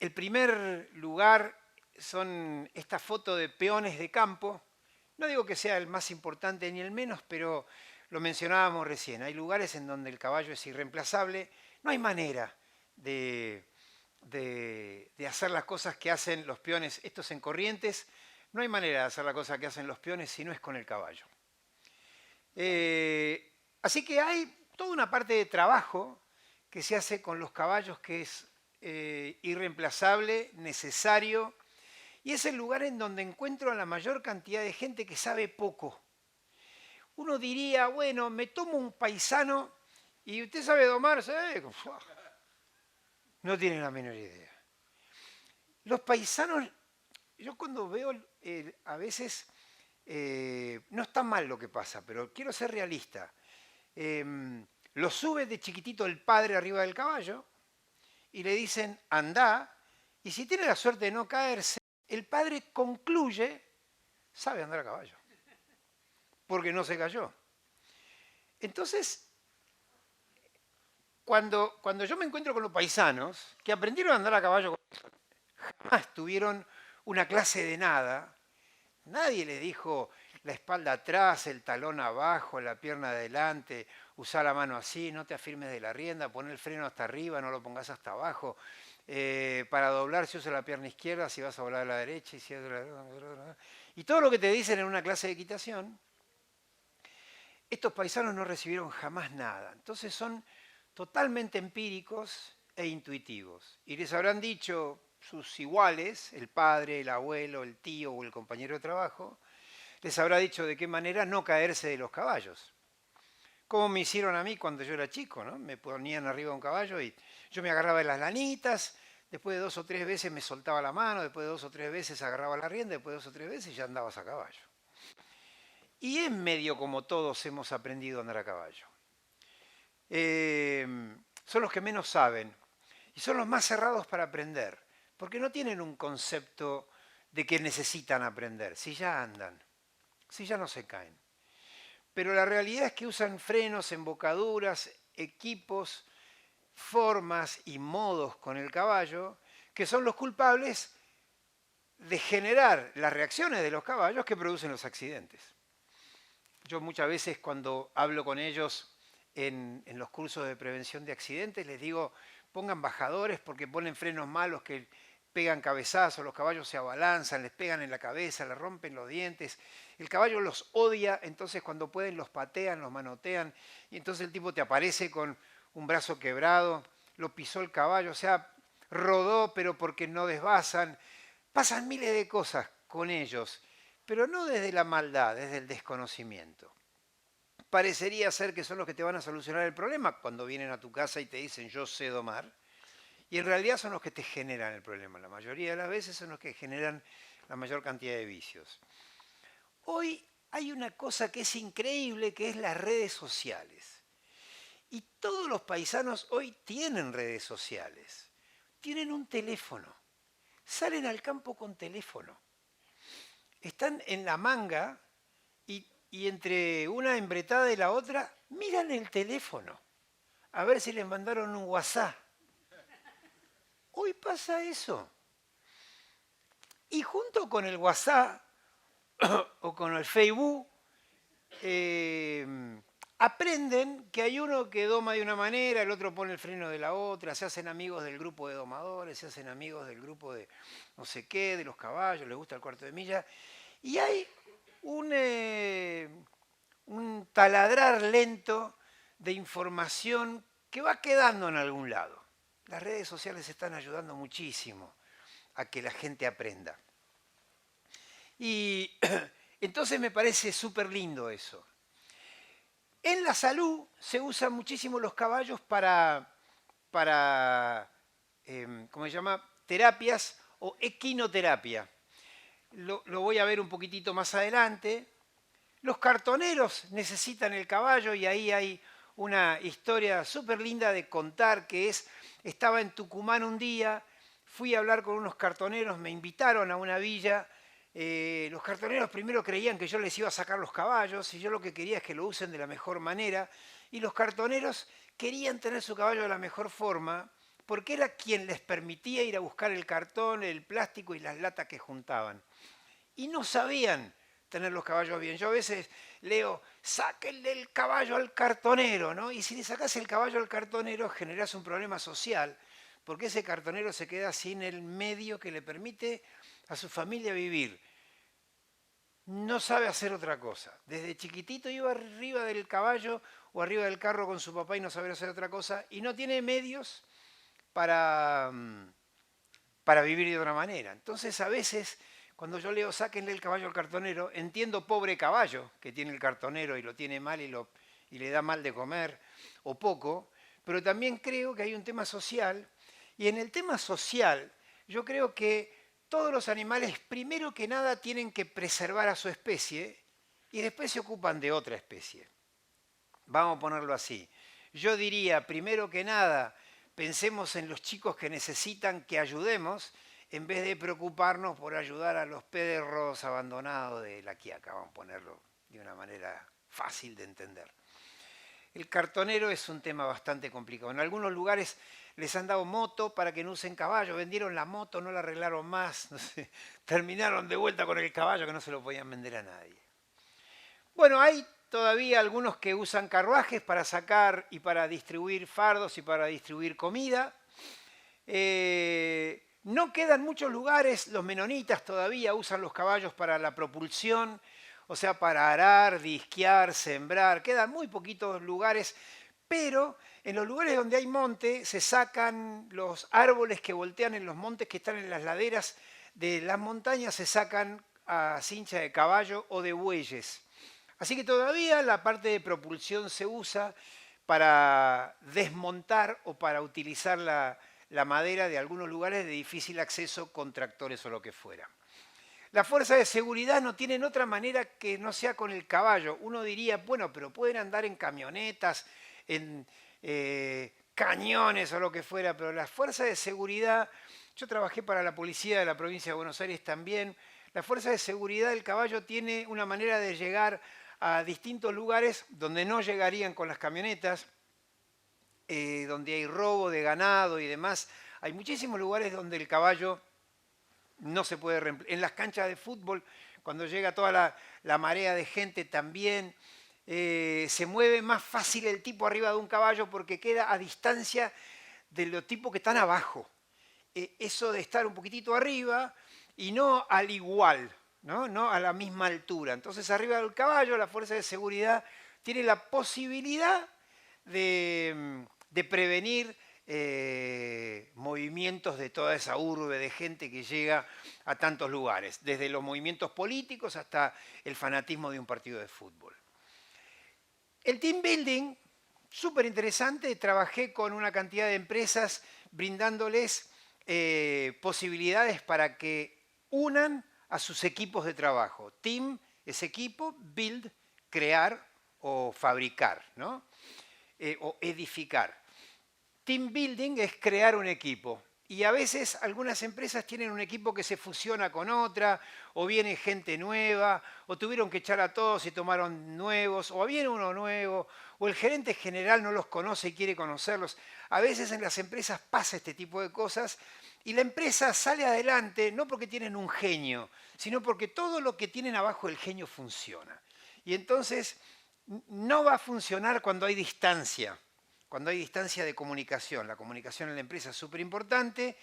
[SPEAKER 2] el primer lugar, son estas fotos de peones de campo. No digo que sea el más importante ni el menos, pero lo mencionábamos recién. Hay lugares en donde el caballo es irreemplazable. No hay manera de hacer las cosas que hacen los peones, estos en Corrientes. No hay manera de hacer la cosa que hacen los peones si no es con el caballo. Así que hay toda una parte de trabajo que se hace con los caballos que es irreemplazable, necesario, y es el lugar en donde encuentro a la mayor cantidad de gente que sabe poco. Uno diría, bueno, me tomo un paisano y usted sabe domarse. No tiene la menor idea. Los paisanos, yo cuando veo a veces, no está mal lo que pasa, pero quiero ser realista. Lo sube de chiquitito el padre arriba del caballo y le dicen, andá, y si tiene la suerte de no caerse, el padre concluye, sabe andar a caballo, porque no se cayó. Entonces, cuando yo me encuentro con los paisanos que aprendieron a andar a caballo, jamás tuvieron una clase de nada, nadie les dijo la espalda atrás, el talón abajo, la pierna adelante, usar la mano así, no te afirmes de la rienda, poner el freno hasta arriba, no lo pongas hasta abajo. Para doblar si usa la pierna izquierda, si vas a doblar a la derecha. Y todo lo que te dicen en una clase de equitación, estos paisanos no recibieron jamás nada. Entonces son totalmente empíricos e intuitivos. Y les habrán dicho sus iguales, el padre, el abuelo, el tío o el compañero de trabajo, les habrá dicho de qué manera no caerse de los caballos. Como me hicieron a mí cuando yo era chico, ¿no? Me ponían arriba de un caballo y yo me agarraba de las lanitas, después de 2 o 3 veces me soltaba la mano, después de 2 o 3 veces agarraba la rienda, después de 2 o 3 veces ya andabas a caballo. Y es medio como todos hemos aprendido a andar a caballo. Son los que menos saben y son los más cerrados para aprender, porque no tienen un concepto de que necesitan aprender, si ya andan, si ya no se caen. Pero la realidad es que usan frenos, embocaduras, equipos, formas y modos con el caballo que son los culpables de generar las reacciones de los caballos que producen los accidentes. Yo muchas veces cuando hablo con ellos en los cursos de prevención de accidentes les digo pongan bajadores porque ponen frenos malos que pegan cabezazos, los caballos se abalanzan, les pegan en la cabeza, les rompen los dientes. El caballo los odia, entonces cuando pueden los patean, los manotean, y entonces el tipo te aparece con un brazo quebrado, lo pisó el caballo, o sea, rodó, pero porque no desbasan. Pasan miles de cosas con ellos, pero no desde la maldad, desde el desconocimiento. Parecería ser que son los que te van a solucionar el problema cuando vienen a tu casa y te dicen yo sé domar, y en realidad son los que te generan el problema. La mayoría de las veces son los que generan la mayor cantidad de vicios. Hoy hay una cosa que es increíble, que es las redes sociales. Y todos los paisanos hoy tienen redes sociales. Tienen un teléfono. Salen al campo con teléfono. Están en la manga y entre una embretada y la otra miran el teléfono. A ver si les mandaron un WhatsApp. Hoy pasa eso. Y junto con el WhatsApp o con el Facebook, aprenden que hay uno que doma de una manera, el otro pone el freno de la otra, se hacen amigos del grupo de domadores, se hacen amigos del grupo de no sé qué, de los caballos, les gusta el cuarto de milla. Y hay un taladrar lento de información que va quedando en algún lado. Las redes sociales están ayudando muchísimo a que la gente aprenda. Y entonces me parece súper lindo eso. En la salud se usan muchísimo los caballos para ¿cómo se llama? Terapias o equinoterapia. Lo voy a ver un poquitito más adelante. Los cartoneros necesitan el caballo y ahí hay una historia súper linda de contar que es, estaba en Tucumán un día, fui a hablar con unos cartoneros, me invitaron a una villa. Los cartoneros primero creían que yo les iba a sacar los caballos y yo lo que quería es que lo usen de la mejor manera. Y los cartoneros querían tener su caballo de la mejor forma porque era quien les permitía ir a buscar el cartón, el plástico y las latas que juntaban. Y no sabían tener los caballos bien. Yo a veces leo, sáquenle el caballo al cartonero, ¿no? Y si le sacas el caballo al cartonero generas un problema social porque ese cartonero se queda sin el medio que le permite a su familia vivir. No sabe hacer otra cosa. Desde chiquitito iba arriba del caballo o arriba del carro con su papá y no sabía hacer otra cosa y no tiene medios para vivir de otra manera. Entonces a veces cuando yo leo sáquenle el caballo al cartonero, entiendo pobre caballo que tiene el cartonero y lo tiene mal y le da mal de comer o poco, pero también creo que hay un tema social y en el tema social yo creo que todos los animales, primero que nada, tienen que preservar a su especie y después se ocupan de otra especie. Vamos a ponerlo así. Yo diría, primero que nada, pensemos en los chicos que necesitan que ayudemos en vez de preocuparnos por ayudar a los perros abandonados de la Quiaca, vamos a ponerlo de una manera fácil de entender. El cartonero es un tema bastante complicado. En algunos lugares les han dado moto para que no usen caballo, vendieron la moto, no la arreglaron más, no sé, terminaron de vuelta con el caballo que no se lo podían vender a nadie. Bueno, hay todavía algunos que usan carruajes para sacar y para distribuir fardos y para distribuir comida. No quedan muchos lugares, los menonitas todavía usan los caballos para la propulsión, o sea, para arar, disquear, sembrar. Quedan muy poquitos lugares, pero en los lugares donde hay monte se sacan los árboles que voltean en los montes que están en las laderas de las montañas, se sacan a cincha de caballo o de bueyes. Así que todavía la parte de propulsión se usa para desmontar o para utilizar la madera de algunos lugares de difícil acceso con tractores o lo que fuera. Las fuerzas de seguridad no tienen otra manera que no sea con el caballo. Uno diría, bueno, pero pueden andar en camionetas, en cañones o lo que fuera, pero las fuerzas de seguridad, yo trabajé para la policía de la provincia de Buenos Aires también, la fuerza de seguridad del caballo tiene una manera de llegar a distintos lugares donde no llegarían con las camionetas, donde hay robo de ganado y demás. Hay muchísimos lugares donde el caballo no se puede reemplazar. En las canchas de fútbol, cuando llega toda la marea de gente también, se mueve más fácil el tipo arriba de un caballo porque queda a distancia de los tipos que están abajo. eso de estar un poquitito arriba y no al igual, no a la misma altura. Entonces arriba del caballo la fuerza de seguridad tiene la posibilidad de prevenir movimientos de toda esa urbe de gente que llega a tantos lugares, desde los movimientos políticos hasta el fanatismo de un partido de fútbol. El team building, súper interesante, trabajé con una cantidad de empresas brindándoles posibilidades para que unan a sus equipos de trabajo. Team es equipo, build, crear o fabricar, ¿no? O edificar. Team building es crear un equipo. Y a veces algunas empresas tienen un equipo que se fusiona con otra, o viene gente nueva, o tuvieron que echar a todos y tomaron nuevos, o viene uno nuevo, o el gerente general no los conoce y quiere conocerlos. A veces en las empresas pasa este tipo de cosas y la empresa sale adelante no porque tienen un genio, sino porque todo lo que tienen abajo del genio funciona. Y entonces no va a funcionar cuando hay distancia de comunicación. La comunicación en la empresa es súper importante.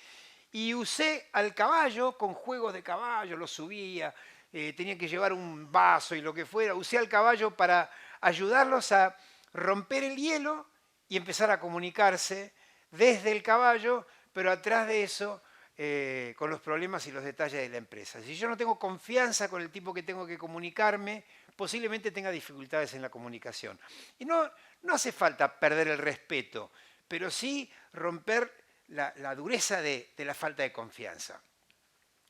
[SPEAKER 2] Y usé al caballo con juegos de caballo, lo subía, tenía que llevar un vaso y lo que fuera. Usé al caballo para ayudarlos a romper el hielo y empezar a comunicarse desde el caballo, pero atrás de eso con los problemas y los detalles de la empresa. Si yo no tengo confianza con el tipo que tengo que comunicarme, posiblemente tenga dificultades en la comunicación. Y no hace falta perder el respeto, pero sí romper la dureza de la falta de confianza.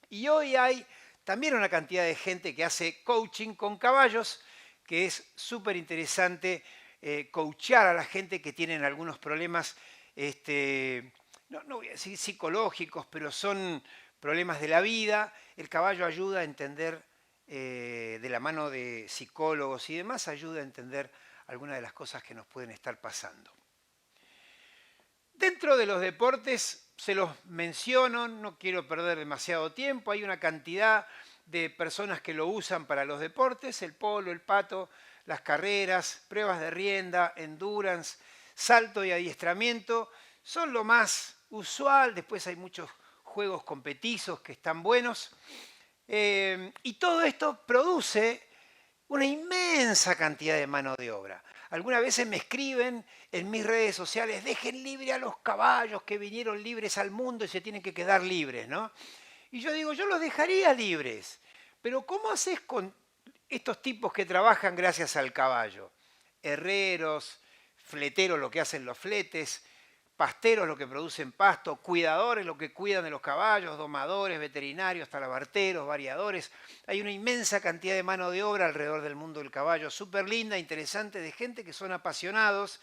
[SPEAKER 2] Y hoy hay también una cantidad de gente que hace coaching con caballos, que es súper interesante coachear a la gente que tienen algunos problemas, no voy a decir psicológicos, pero son problemas de la vida. El caballo ayuda a entender, de la mano de psicólogos y demás, ayuda a entender algunas de las cosas que nos pueden estar pasando. Dentro de los deportes, se los menciono, no quiero perder demasiado tiempo, hay una cantidad de personas que lo usan para los deportes, el polo, el pato, las carreras, pruebas de rienda, endurance, salto y adiestramiento, son lo más usual. Después hay muchos juegos competizos que están buenos. Y todo esto produce una inmensa cantidad de mano de obra. Algunas veces me escriben en mis redes sociales, dejen libre a los caballos que vinieron libres al mundo y se tienen que quedar libres, ¿no? Y yo digo, yo los dejaría libres, pero ¿cómo haces con estos tipos que trabajan gracias al caballo? Herreros, fleteros, lo que hacen los fletes, pasteros, lo que producen pasto, cuidadores, lo que cuidan de los caballos, domadores, veterinarios, talabarteros, variadores. Hay una inmensa cantidad de mano de obra alrededor del mundo del caballo, súper linda, interesante, de gente que son apasionados.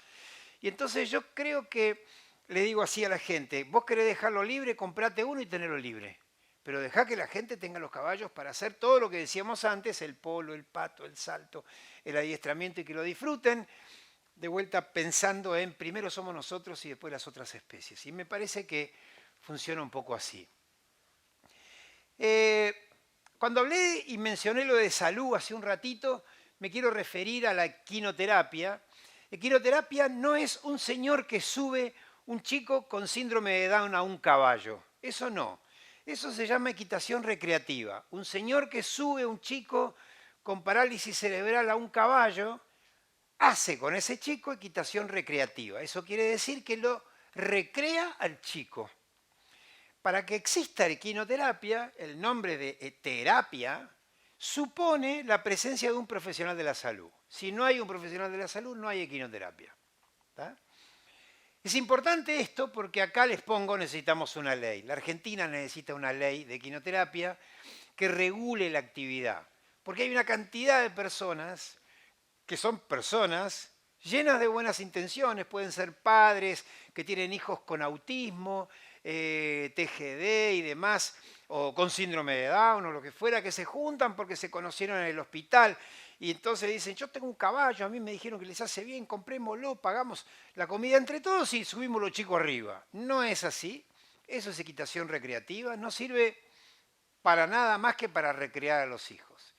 [SPEAKER 2] Y entonces yo creo que le digo así a la gente, vos querés dejarlo libre, comprate uno y tenerlo libre. Pero dejá que la gente tenga los caballos para hacer todo lo que decíamos antes, el polo, el pato, el salto, el adiestramiento, y que lo disfruten, de vuelta pensando en primero somos nosotros y después las otras especies. Y me parece que funciona un poco así. Cuando hablé y mencioné lo de salud hace un ratito, me quiero referir a la equinoterapia. Equinoterapia no es un señor que sube un chico con síndrome de Down a un caballo. Eso no. Eso se llama equitación recreativa. Un señor que sube un chico con parálisis cerebral a un caballo hace con ese chico equitación recreativa. Eso quiere decir que lo recrea al chico. Para que exista equinoterapia, el nombre de terapia supone la presencia de un profesional de la salud. Si no hay un profesional de la salud, no hay equinoterapia. ¿Tá? Es importante esto porque acá les pongo, necesitamos una ley. La Argentina necesita una ley de equinoterapia que regule la actividad. Porque hay una cantidad de personas que son personas llenas de buenas intenciones, pueden ser padres que tienen hijos con autismo, TGD y demás, o con síndrome de Down o lo que fuera, que se juntan porque se conocieron en el hospital y entonces dicen, yo tengo un caballo, a mí me dijeron que les hace bien, comprémoslo, pagamos la comida entre todos y subimos los chicos arriba. No es así, eso es equitación recreativa, no sirve para nada más que para recrear a los hijos.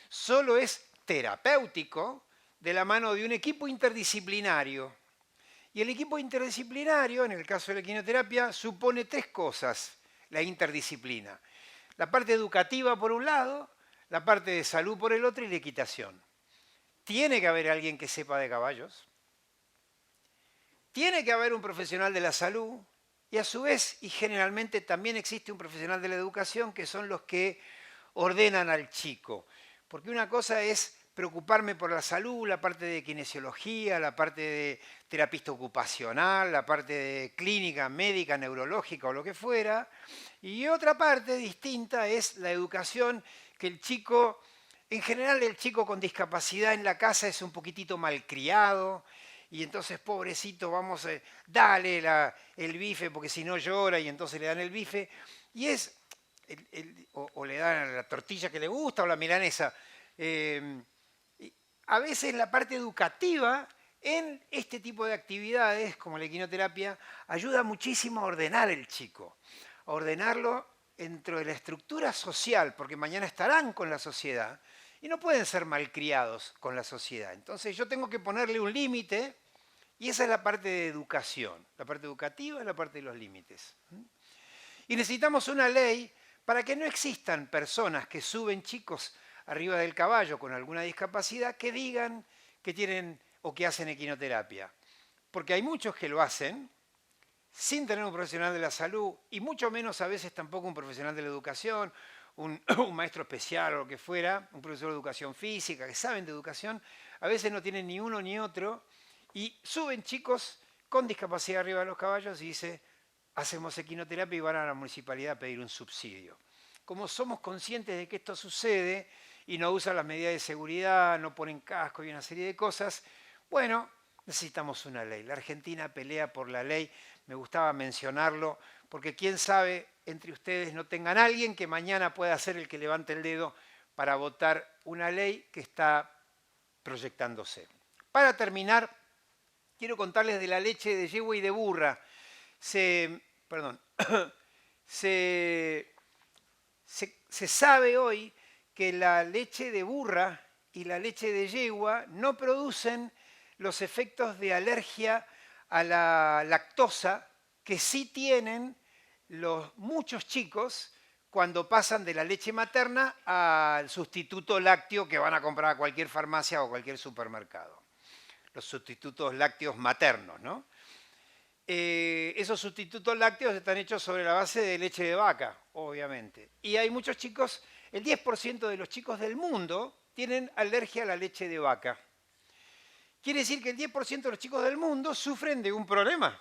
[SPEAKER 2] Solo es terapéutico de la mano de un equipo interdisciplinario. Y el equipo interdisciplinario, en el caso de la equinoterapia, supone tres cosas, la interdisciplina. La parte educativa por un lado, la parte de salud por el otro y la equitación. Tiene que haber alguien que sepa de caballos, tiene que haber un profesional de la salud y a su vez, y generalmente también existe un profesional de la educación que son los que ordenan al chico. Porque una cosa es preocuparme por la salud, la parte de kinesiología, la parte de terapista ocupacional, la parte de clínica, médica, neurológica o lo que fuera. Y otra parte distinta es la educación que el chico, en general el chico con discapacidad en la casa es un poquitito malcriado, y entonces, pobrecito, vamos, dale el bife porque si no llora y entonces le dan el bife. Y es, o le dan la tortilla que le gusta o la milanesa. A veces la parte educativa en este tipo de actividades, como la equinoterapia, ayuda muchísimo a ordenar el chico, a ordenarlo dentro de la estructura social, porque mañana estarán con la sociedad y no pueden ser malcriados con la sociedad. Entonces yo tengo que ponerle un límite y esa es la parte de educación. La parte educativa es la parte de los límites. Y necesitamos una ley para que no existan personas que suben chicos arriba del caballo con alguna discapacidad que digan que tienen o que hacen equinoterapia. Porque hay muchos que lo hacen sin tener un profesional de la salud y mucho menos a veces tampoco un profesional de la educación, un maestro especial o lo que fuera, un profesor de educación física, que saben de educación, a veces no tienen ni uno ni otro y suben chicos con discapacidad arriba de los caballos y dice, hacemos equinoterapia y van a la municipalidad a pedir un subsidio. Como somos conscientes de que esto sucede y no usan las medidas de seguridad, no ponen casco y una serie de cosas, bueno, necesitamos una ley. La Argentina pelea por la ley, me gustaba mencionarlo, porque quién sabe entre ustedes no tengan alguien que mañana pueda ser el que levante el dedo para votar una ley que está proyectándose. Para terminar, quiero contarles de la leche de yegua y de burra. Se sabe hoy que la leche de burra y la leche de yegua no producen los efectos de alergia a la lactosa que sí tienen muchos chicos cuando pasan de la leche materna al sustituto lácteo que van a comprar a cualquier farmacia o cualquier supermercado. Los sustitutos lácteos maternos, ¿no? Esos sustitutos lácteos están hechos sobre la base de leche de vaca, obviamente. Y hay muchos chicos, el 10% de los chicos del mundo tienen alergia a la leche de vaca. Quiere decir que el 10% de los chicos del mundo sufren de un problema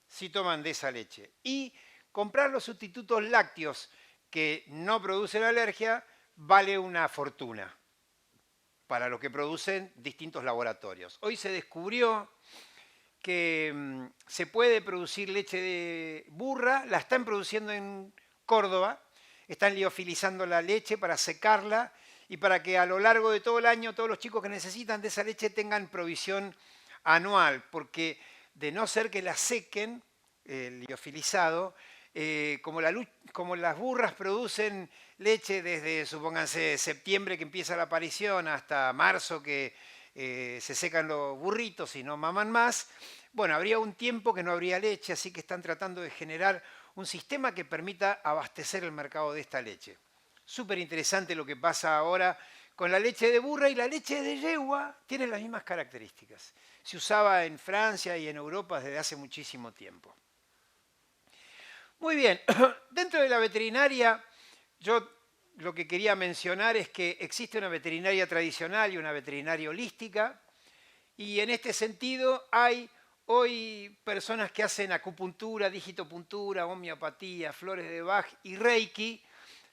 [SPEAKER 2] si toman de esa leche. Y comprar los sustitutos lácteos que no producen alergia vale una fortuna para lo que producen distintos laboratorios. Hoy se descubrió que se puede producir leche de burra, la están produciendo en Córdoba, están liofilizando la leche para secarla y para que a lo largo de todo el año todos los chicos que necesitan de esa leche tengan provisión anual, porque de no ser que la sequen, el liofilizado, como las burras producen leche desde, supónganse, septiembre que empieza la aparición hasta marzo que se secan los burritos y no maman más, bueno, habría un tiempo que no habría leche, así que están tratando de generar un sistema que permita abastecer el mercado de esta leche. Súper interesante lo que pasa ahora con la leche de burra y la leche de yegua tiene las mismas características. Se usaba en Francia y en Europa desde hace muchísimo tiempo. Muy bien, dentro de la veterinaria, yo lo que quería mencionar es que existe una veterinaria tradicional y una veterinaria holística, y en este sentido hay hoy personas que hacen acupuntura, digitopuntura, homeopatía, flores de Bach y Reiki.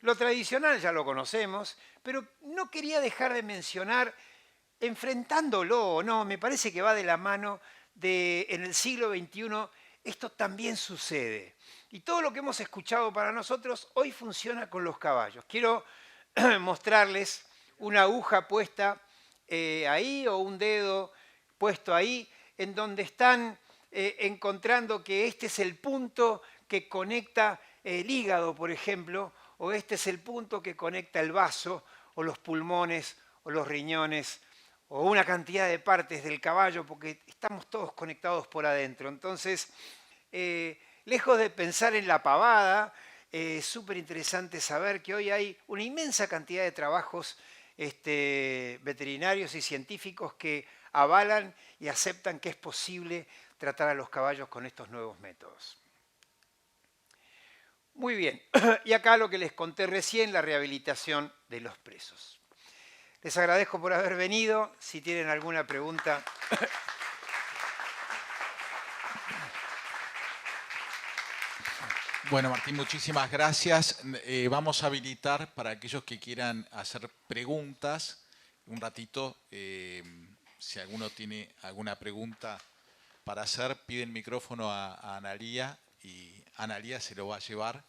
[SPEAKER 2] Lo tradicional ya lo conocemos, pero no quería dejar de mencionar, enfrentándolo o no, me parece que va de la mano de en el siglo XXI esto también sucede. Y todo lo que hemos escuchado para nosotros hoy funciona con los caballos. Quiero mostrarles una aguja puesta ahí o un dedo puesto ahí, en donde están encontrando que este es el punto que conecta el hígado, por ejemplo, o este es el punto que conecta el vaso, o los pulmones, o los riñones, o una cantidad de partes del caballo, porque estamos todos conectados por adentro. Entonces, lejos de pensar en la pavada, es súper interesante saber que hoy hay una inmensa cantidad de trabajos veterinarios y científicos que avalan y aceptan que es posible tratar a los caballos con estos nuevos métodos. Muy bien, y acá lo que les conté recién, la rehabilitación de los presos. Les agradezco por haber venido. Si tienen alguna pregunta.
[SPEAKER 1] Bueno, Martín, muchísimas gracias. Vamos a habilitar para aquellos que quieran hacer preguntas. Un ratito, si alguno tiene alguna pregunta para hacer, pide el micrófono a Analía y Analía se lo va a llevar.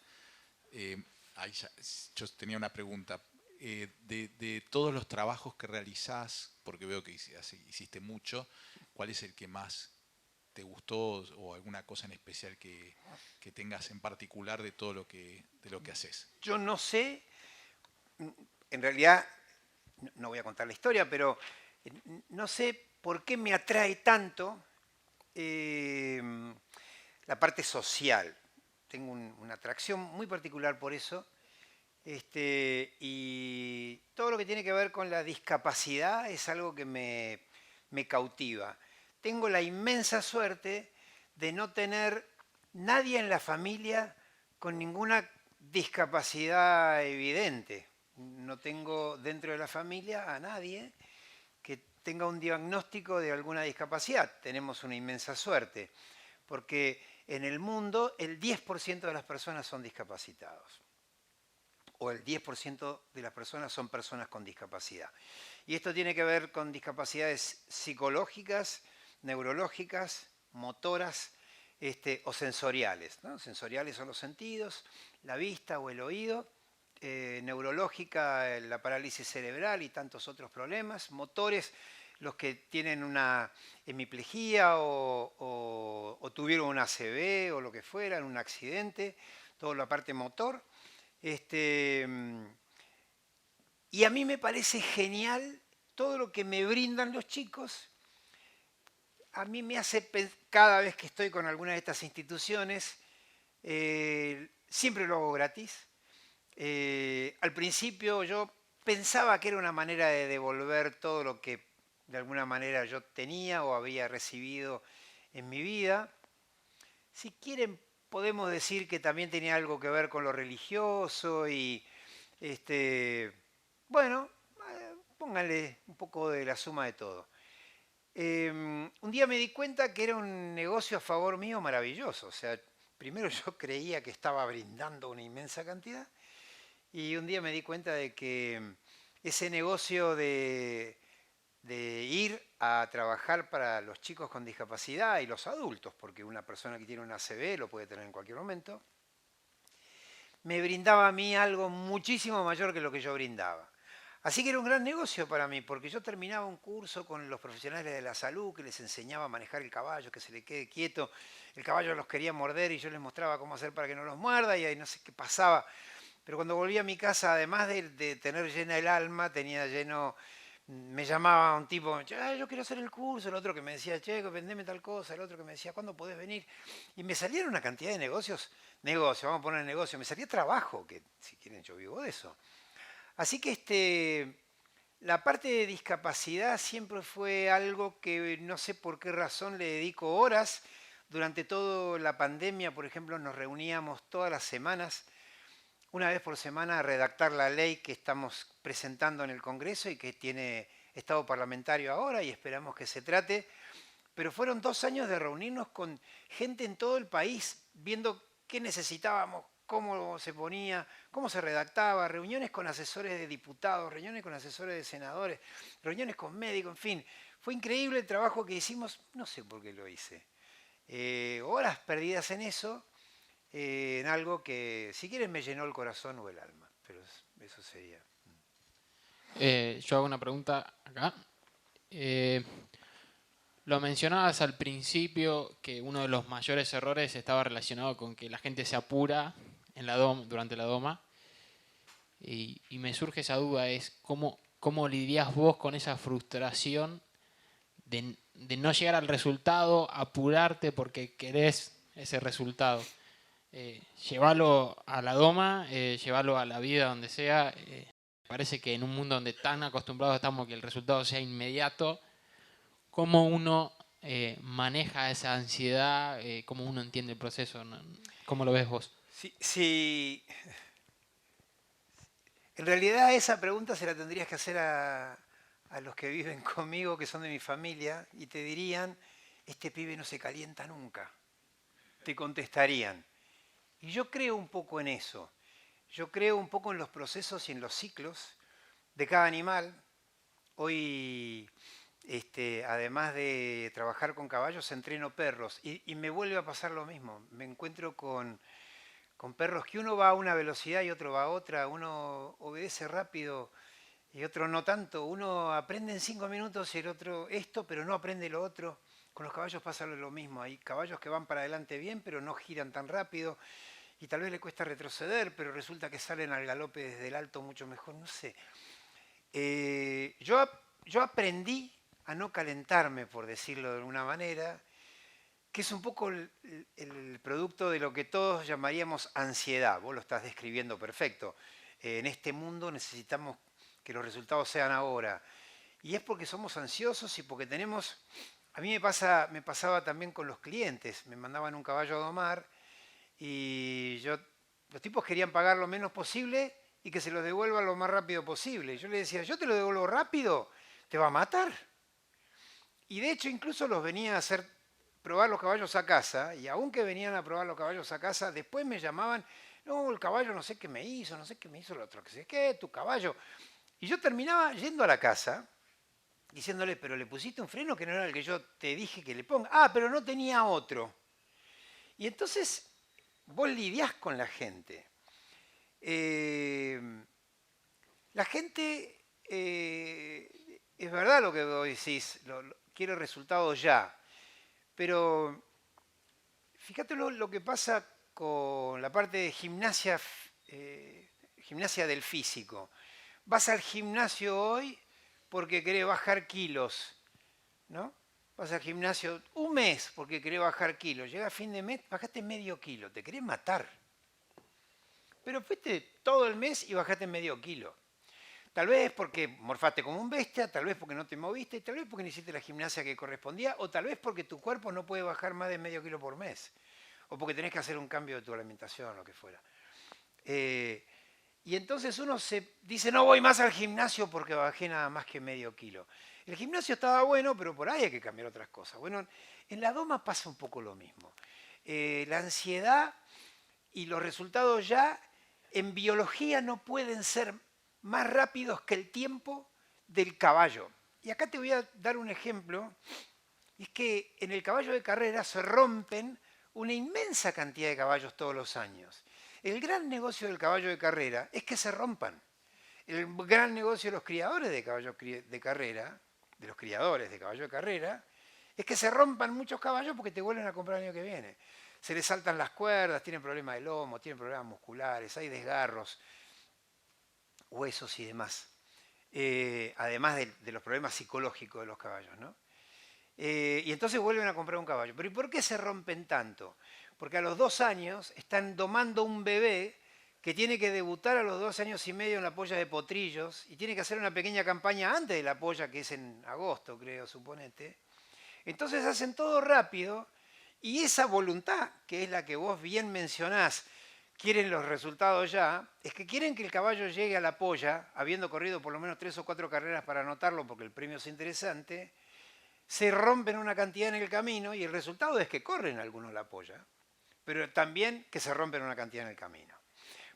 [SPEAKER 1] Yo tenía una pregunta. De todos los trabajos que realizás, porque veo que hiciste mucho, ¿cuál es el que más te gustó o alguna cosa en especial que tengas en particular de todo de lo que haces?
[SPEAKER 2] Yo no sé, en realidad, no voy a contar la historia, pero no sé por qué me atrae tanto la parte social. Tengo una atracción muy particular por eso. Y todo lo que tiene que ver con la discapacidad es algo que me cautiva. Tengo la inmensa suerte de no tener nadie en la familia con ninguna discapacidad evidente. No tengo dentro de la familia a nadie que tenga un diagnóstico de alguna discapacidad. Tenemos una inmensa suerte, porque en el mundo el 10% de las personas son discapacitados, o el 10% de las personas son personas con discapacidad. Y esto tiene que ver con discapacidades psicológicas, neurológicas, motoras o sensoriales, ¿no? Sensoriales son los sentidos, la vista o el oído, neurológica, la parálisis cerebral y tantos otros problemas, motores, los que tienen una hemiplegia o tuvieron un ACV o lo que fuera, un accidente, toda la parte motor. Y a mí me parece genial todo lo que me brindan los chicos. A mí me hace, cada vez que estoy con alguna de estas instituciones, siempre lo hago gratis. Al principio yo pensaba que era una manera de devolver todo lo que de alguna manera yo tenía o había recibido en mi vida. Si quieren, podemos decir que también tenía algo que ver con lo religioso y, bueno, pónganle un poco de la suma de todo. Un día me di cuenta que era un negocio a favor mío maravilloso. O sea, primero yo creía que estaba brindando una inmensa cantidad y un día me di cuenta de que ese negocio de ir a trabajar para los chicos con discapacidad y los adultos, porque una persona que tiene una ACV lo puede tener en cualquier momento, me brindaba a mí algo muchísimo mayor que lo que yo brindaba. Así que era un gran negocio para mí, porque yo terminaba un curso con los profesionales de la salud que les enseñaba a manejar el caballo, que se le quede quieto. El caballo los quería morder y yo les mostraba cómo hacer para que no los muerda y ahí no sé qué pasaba. Pero cuando volví a mi casa, además de tener llena el alma, tenía lleno, me llamaba un tipo, yo quiero hacer el curso, el otro que me decía, che, vendeme tal cosa, el otro que me decía, ¿cuándo podés venir? Y me salieron una cantidad de negocios, vamos a poner negocio, me salía trabajo, que si quieren yo vivo de eso. Así que la parte de discapacidad siempre fue algo que no sé por qué razón le dedico horas. Durante toda la pandemia, por ejemplo, nos reuníamos todas las semanas, una vez por semana, a redactar la ley que estamos presentando en el Congreso y que tiene estado parlamentario ahora y esperamos que se trate. Pero fueron 2 años de reunirnos con gente en todo el país, viendo qué necesitábamos, cómo se ponía, cómo se redactaba, reuniones con asesores de diputados, reuniones con asesores de senadores, reuniones con médicos, en fin. Fue increíble el trabajo que hicimos, no sé por qué lo hice. Horas perdidas en eso, en algo que, si quieren, me llenó el corazón o el alma, pero eso sería.
[SPEAKER 3] Yo hago una pregunta acá. Lo mencionabas al principio que uno de los mayores errores estaba relacionado con que la gente se apura en la durante la doma. Y me surge esa duda, es cómo ¿Cómo lidiás vos con esa frustración de no llegar al resultado, apurarte porque querés ese resultado? Llevarlo a la doma, llevarlo a la vida, donde sea. Parece que en un mundo donde tan acostumbrados estamos que el resultado sea inmediato, ¿cómo uno maneja esa ansiedad? ¿Cómo uno entiende el proceso? ¿Cómo lo ves vos?
[SPEAKER 2] Sí, en realidad esa pregunta se la tendrías que hacer a los que viven conmigo, que son de mi familia, y te dirían, este pibe no se calienta nunca. Te contestarían. Y yo creo un poco en eso. Yo creo un poco en los procesos y en los ciclos de cada animal. Hoy, además de trabajar con caballos, entreno perros y me vuelve a pasar lo mismo. Me encuentro con perros que uno va a una velocidad y otro va a otra, uno obedece rápido y otro no tanto, uno aprende en 5 minutos y el otro esto, pero no aprende lo otro. Con los caballos pasa lo mismo, hay caballos que van para adelante bien, pero no giran tan rápido y tal vez le cuesta retroceder, pero resulta que salen al galope desde el alto mucho mejor, no sé. Yo aprendí a no calentarme, por decirlo de alguna manera, que es un poco el producto de lo que todos llamaríamos ansiedad. Vos lo estás describiendo perfecto. En este mundo necesitamos que los resultados sean ahora. Y es porque somos ansiosos y porque tenemos... A mí me pasaba también con los clientes. Me mandaban un caballo a domar y los tipos querían pagar lo menos posible y que se los devuelva lo más rápido posible. Yo le decía, yo te lo devuelvo rápido, te va a matar. Y de hecho incluso los venía a hacer probar los caballos a casa, y aunque venían a probar los caballos a casa, después me llamaban, no, el caballo no sé qué me hizo, no sé qué me hizo el otro, que sé qué, tu caballo. Y yo terminaba yendo a la casa, diciéndole, pero le pusiste un freno que no era el que yo te dije que le ponga. Ah, pero no tenía otro. Y entonces vos lidiás con la gente. La gente, es verdad lo que vos decís, quiere resultados ya. Pero fíjate lo que pasa con la parte de gimnasia, gimnasia del físico. Vas al gimnasio hoy porque querés bajar kilos, ¿no? Vas al gimnasio un mes porque querés bajar kilos. Llega a fin de mes, bajaste medio kilo, te querés matar. Pero fuiste todo el mes y bajaste medio kilo. Tal vez porque morfaste como un bestia, tal vez porque no te moviste, tal vez porque no hiciste la gimnasia que correspondía, o tal vez porque tu cuerpo no puede bajar más de medio kilo por mes, o porque tenés que hacer un cambio de tu alimentación, lo que fuera. Y entonces uno se dice, no voy más al gimnasio porque bajé nada más que medio kilo. El gimnasio estaba bueno, pero por ahí hay que cambiar otras cosas. Bueno, en la doma pasa un poco lo mismo. La ansiedad y los resultados ya en biología no pueden ser más rápidos que el tiempo del caballo. Y acá te voy a dar un ejemplo, y es que en el caballo de carrera se rompen una inmensa cantidad de caballos todos los años. El gran negocio del caballo de carrera es que se rompan. El gran negocio de los criadores de caballos de carrera, de los criadores de caballo de carrera, es que se rompan muchos caballos porque te vuelven a comprar el año que viene. Se les saltan las cuerdas, tienen problemas de lomo, tienen problemas musculares, hay desgarros, huesos y demás. Además de los problemas psicológicos de los caballos, ¿no? Y entonces vuelven a comprar un caballo. Pero ¿y por qué se rompen tanto? Porque a los 2 años están domando un bebé que tiene que debutar a los 2 años y medio en la polla de potrillos y tiene que hacer una pequeña campaña antes de la polla, que es en agosto, creo, suponete. Entonces hacen todo rápido y esa voluntad, que es la que vos bien mencionás, quieren los resultados ya, es que quieren que el caballo llegue a la polla, habiendo corrido por lo menos 3 o 4 carreras para anotarlo porque el premio es interesante, se rompen una cantidad en el camino y el resultado es que corren algunos la polla, pero también que se rompen una cantidad en el camino.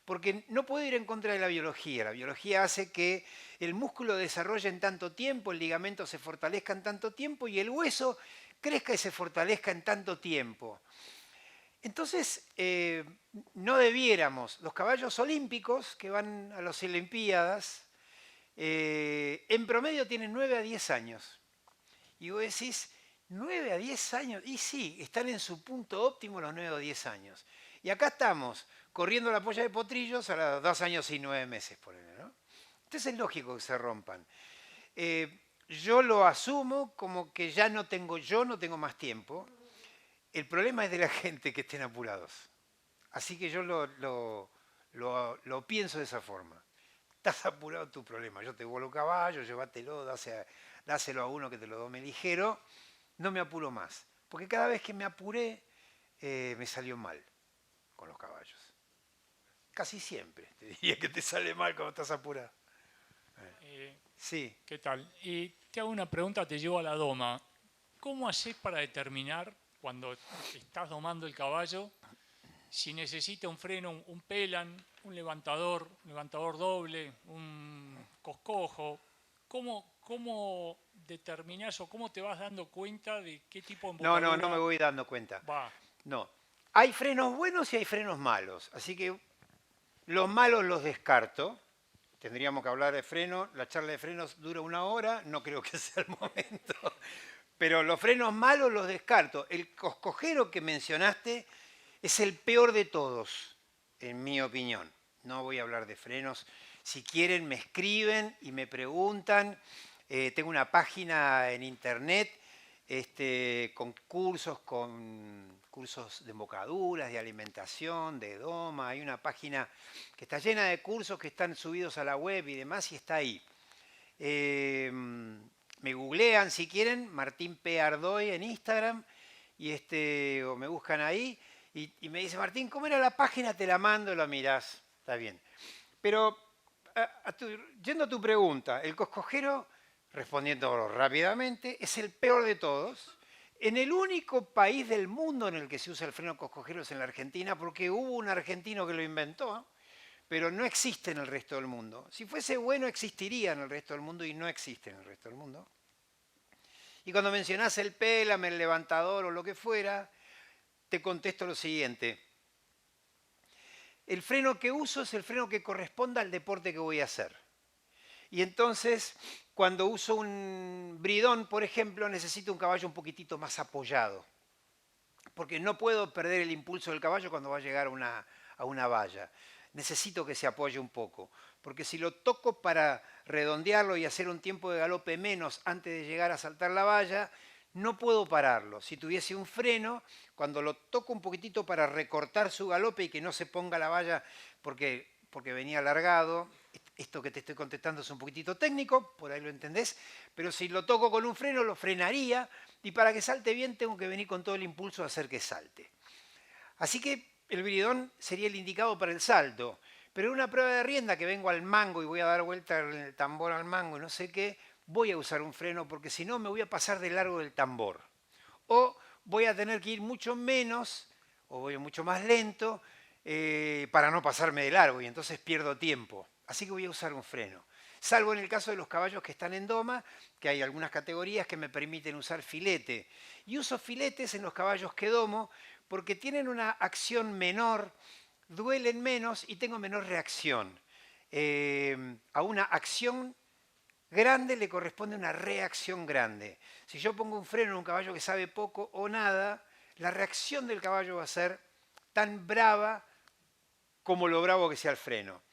[SPEAKER 2] Porque no puede ir en contra de la biología hace que el músculo desarrolle en tanto tiempo, el ligamento se fortalezca en tanto tiempo y el hueso crezca y se fortalezca en tanto tiempo. Entonces, no debiéramos, los caballos olímpicos que van a las Olimpiadas, en promedio tienen 9 a 10 años. Y vos decís, 9 a 10 años, y sí, están en su punto óptimo los 9 o 10 años. Y acá estamos, corriendo la polla de potrillos a los 2 años y 9 meses, por ejemplo, ¿no? Entonces es lógico que se rompan. Yo lo asumo como que ya no tengo más tiempo. El problema es de la gente que estén apurados. Así que yo lo pienso de esa forma. Estás apurado, tu problema. Yo te vuelo caballo, llévatelo, dáselo a uno que te lo dome ligero. No me apuro más. Porque cada vez que me apuré, me salió mal con los caballos. Casi siempre te diría que te sale mal cuando estás apurado. Sí.
[SPEAKER 4] ¿Qué tal? Y te hago una pregunta, te llevo a la doma. ¿Cómo haces para determinar cuando estás domando el caballo si necesita un freno, un pelan, un levantador doble, un coscojo? ¿Cómo determinás o cómo te vas dando cuenta de qué tipo de embocadura?
[SPEAKER 2] No me voy dando cuenta.
[SPEAKER 4] Va.
[SPEAKER 2] No. Hay frenos buenos y hay frenos malos. Así que los malos los descarto. Tendríamos que hablar de freno. La charla de frenos dura 1 hora. No creo que sea el momento. Pero los frenos malos los descarto. El coscojero que mencionaste es el peor de todos, en mi opinión. No voy a hablar de frenos. Si quieren, me escriben y me preguntan. Tengo una página en internet con cursos de embocaduras, de alimentación, de doma. Hay una página que está llena de cursos que están subidos a la web y demás y está ahí. Me googlean si quieren, Martín P. Ardoy en Instagram, o me buscan ahí y me dice, Martín, ¿cómo era la página? Te la mando, la mirás. Está bien. Pero, yendo a tu pregunta, el coscojero, respondiendo rápidamente, es el peor de todos. En el único país del mundo en el que se usa el freno coscojero es en la Argentina, porque hubo un argentino que lo inventó, pero no existe en el resto del mundo. Si fuese bueno, existiría en el resto del mundo y no existe en el resto del mundo. Y cuando mencionás el pélam, el levantador o lo que fuera, te contesto lo siguiente. El freno que uso es el freno que corresponda al deporte que voy a hacer. Y entonces, cuando uso un bridón, por ejemplo, necesito un caballo un poquitito más apoyado. Porque no puedo perder el impulso del caballo cuando va a llegar a una valla. Necesito que se apoye un poco. Porque si lo toco para redondearlo y hacer un tiempo de galope menos antes de llegar a saltar la valla, no puedo pararlo. Si tuviese un freno, cuando lo toco un poquitito para recortar su galope y que no se ponga la valla porque venía alargado, esto que te estoy contestando es un poquitito técnico, por ahí lo entendés, pero si lo toco con un freno lo frenaría y para que salte bien tengo que venir con todo el impulso a hacer que salte. Así que el bridón sería el indicado para el salto, pero en una prueba de rienda que vengo al mango y voy a dar vuelta el tambor al mango y no sé qué, voy a usar un freno porque si no me voy a pasar de largo del tambor. O voy a tener que ir mucho menos o voy mucho más lento para no pasarme de largo y entonces pierdo tiempo. Así que voy a usar un freno. Salvo en el caso de los caballos que están en doma, que hay algunas categorías que me permiten usar filete. Y uso filetes en los caballos que domo porque tienen una acción menor, duelen menos y tengo menor reacción. A una acción grande le corresponde una reacción grande. Si yo pongo un freno en un caballo que sabe poco o nada, la reacción del caballo va a ser tan brava como lo bravo que sea el freno.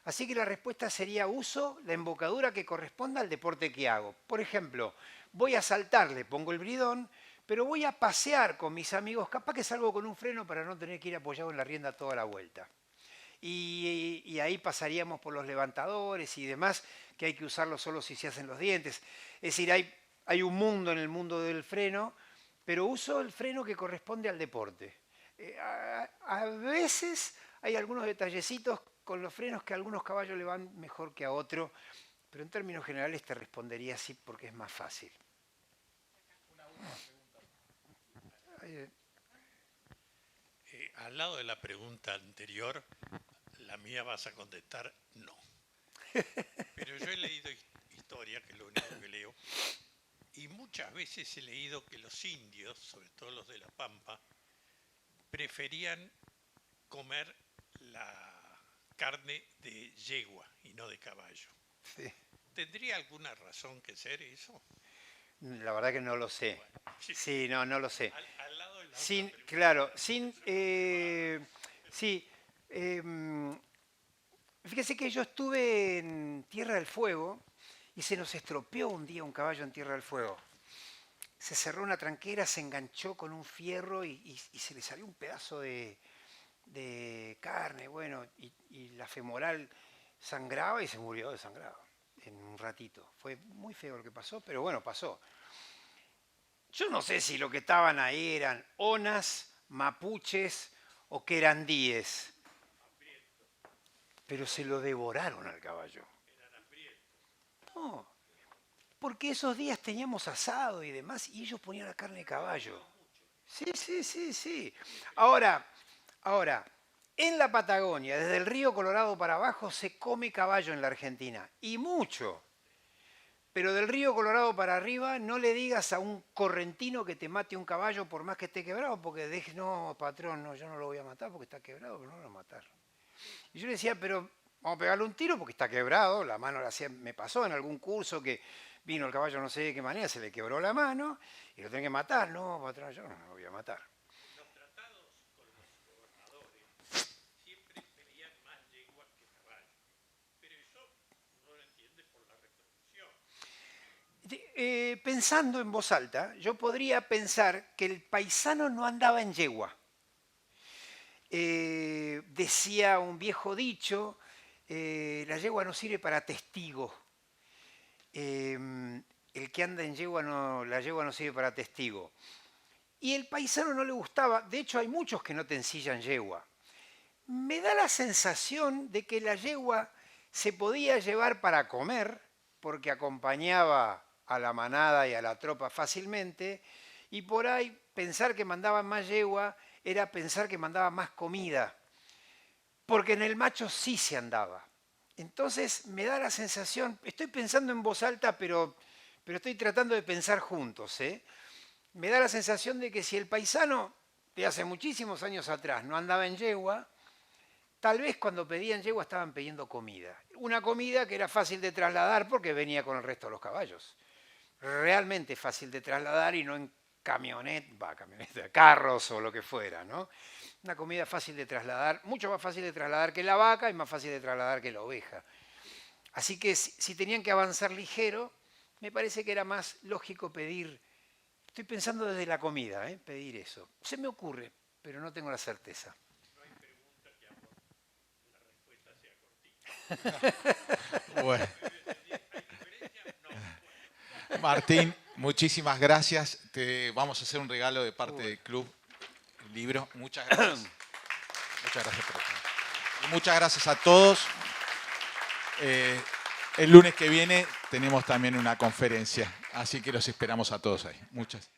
[SPEAKER 2] Así que la respuesta sería uso la embocadura que corresponda al deporte que hago. Por ejemplo, voy a saltar, le pongo el bridón, pero voy a pasear con mis amigos, capaz que salgo con un freno para no tener que ir apoyado en la rienda toda la vuelta. Y ahí pasaríamos por los levantadores y demás, que hay que usarlo solo si se hacen los dientes. Es decir, hay un mundo en el mundo del freno, pero uso el freno que corresponde al deporte. A veces hay algunos detallecitos con los frenos que a algunos caballos le van mejor que a otros, pero en términos generales te respondería así porque es más fácil.
[SPEAKER 5] Al lado de la pregunta anterior, la mía vas a contestar no. Pero yo he leído historia, que es lo único que leo, y muchas veces he leído que los indios, sobre todo los de la Pampa, preferían comer la carne de yegua y no de caballo.
[SPEAKER 2] Sí.
[SPEAKER 5] ¿Tendría alguna razón que ser eso?
[SPEAKER 2] La verdad que no lo sé.
[SPEAKER 5] Bueno,
[SPEAKER 2] sí, no lo sé.
[SPEAKER 5] Al lado de la
[SPEAKER 2] Sin,
[SPEAKER 5] otra pregunta,
[SPEAKER 2] claro, sin, sí, Fíjese que yo estuve en Tierra del Fuego y se nos estropeó un día un caballo en Tierra del Fuego. Se cerró una tranquera, se enganchó con un fierro y se le salió un pedazo de carne, bueno, y la femoral sangraba y se murió desangrado en un ratito. Fue muy feo lo que pasó, pero bueno, pasó. Yo no sé si lo que estaban ahí eran onas, mapuches o querandíes, pero se lo devoraron al caballo. No, porque esos días teníamos asado y demás y ellos ponían la carne de caballo. Sí. Ahora, en la Patagonia, desde el río Colorado para abajo, se come caballo en la Argentina, y mucho. Pero del río Colorado para arriba, no le digas a un correntino que te mate un caballo por más que esté quebrado, porque deje, no, patrón, no, yo no lo voy a matar porque está quebrado, pero no lo voy a matar. Y yo le decía, pero vamos a pegarle un tiro porque está quebrado, la mano la hacía, me pasó en algún curso que vino el caballo no sé de qué manera, se le quebró la mano y lo tengo que matar. No, patrón, yo no lo voy a matar.
[SPEAKER 5] Los tratados con los gobernadores siempre pedían más yeguas que caballos, pero eso uno lo entiende por la reproducción.
[SPEAKER 2] Pensando en voz alta, yo podría pensar que el paisano no andaba en yegua. Decía un viejo dicho, la yegua no sirve para testigo. El que anda en yegua la yegua no sirve para testigo. Y el paisano no le gustaba, de hecho hay muchos que no te ensillan yegua. Me da la sensación de que la yegua se podía llevar para comer, porque acompañaba a la manada y a la tropa fácilmente, y por ahí pensar que mandaban más yegua era pensar que mandaba más comida, porque en el macho sí se andaba. Entonces me da la sensación, estoy pensando en voz alta, pero estoy tratando de pensar juntos, ¿eh? Me da la sensación de que si el paisano de hace muchísimos años atrás no andaba en yegua, tal vez cuando pedían yegua estaban pidiendo comida. Una comida que era fácil de trasladar porque venía con el resto de los caballos. Realmente fácil de trasladar y no en carros o lo que fuera, ¿no? Una comida fácil de trasladar, mucho más fácil de trasladar que la vaca y más fácil de trasladar que la oveja. Así que si tenían que avanzar ligero, me parece que era más lógico pedir, estoy pensando desde la comida, pedir eso. Se me ocurre, pero no tengo la certeza.
[SPEAKER 5] No hay pregunta que la respuesta sea cortita.
[SPEAKER 1] Bueno.
[SPEAKER 5] ¿Hay diferencia? No. Bueno.
[SPEAKER 1] Martín, muchísimas gracias. Te vamos a hacer un regalo de parte del club, el libro. Muchas gracias. Muchas gracias por esto. Y muchas gracias a todos. El lunes que viene tenemos también una conferencia, así que los esperamos a todos ahí. Muchas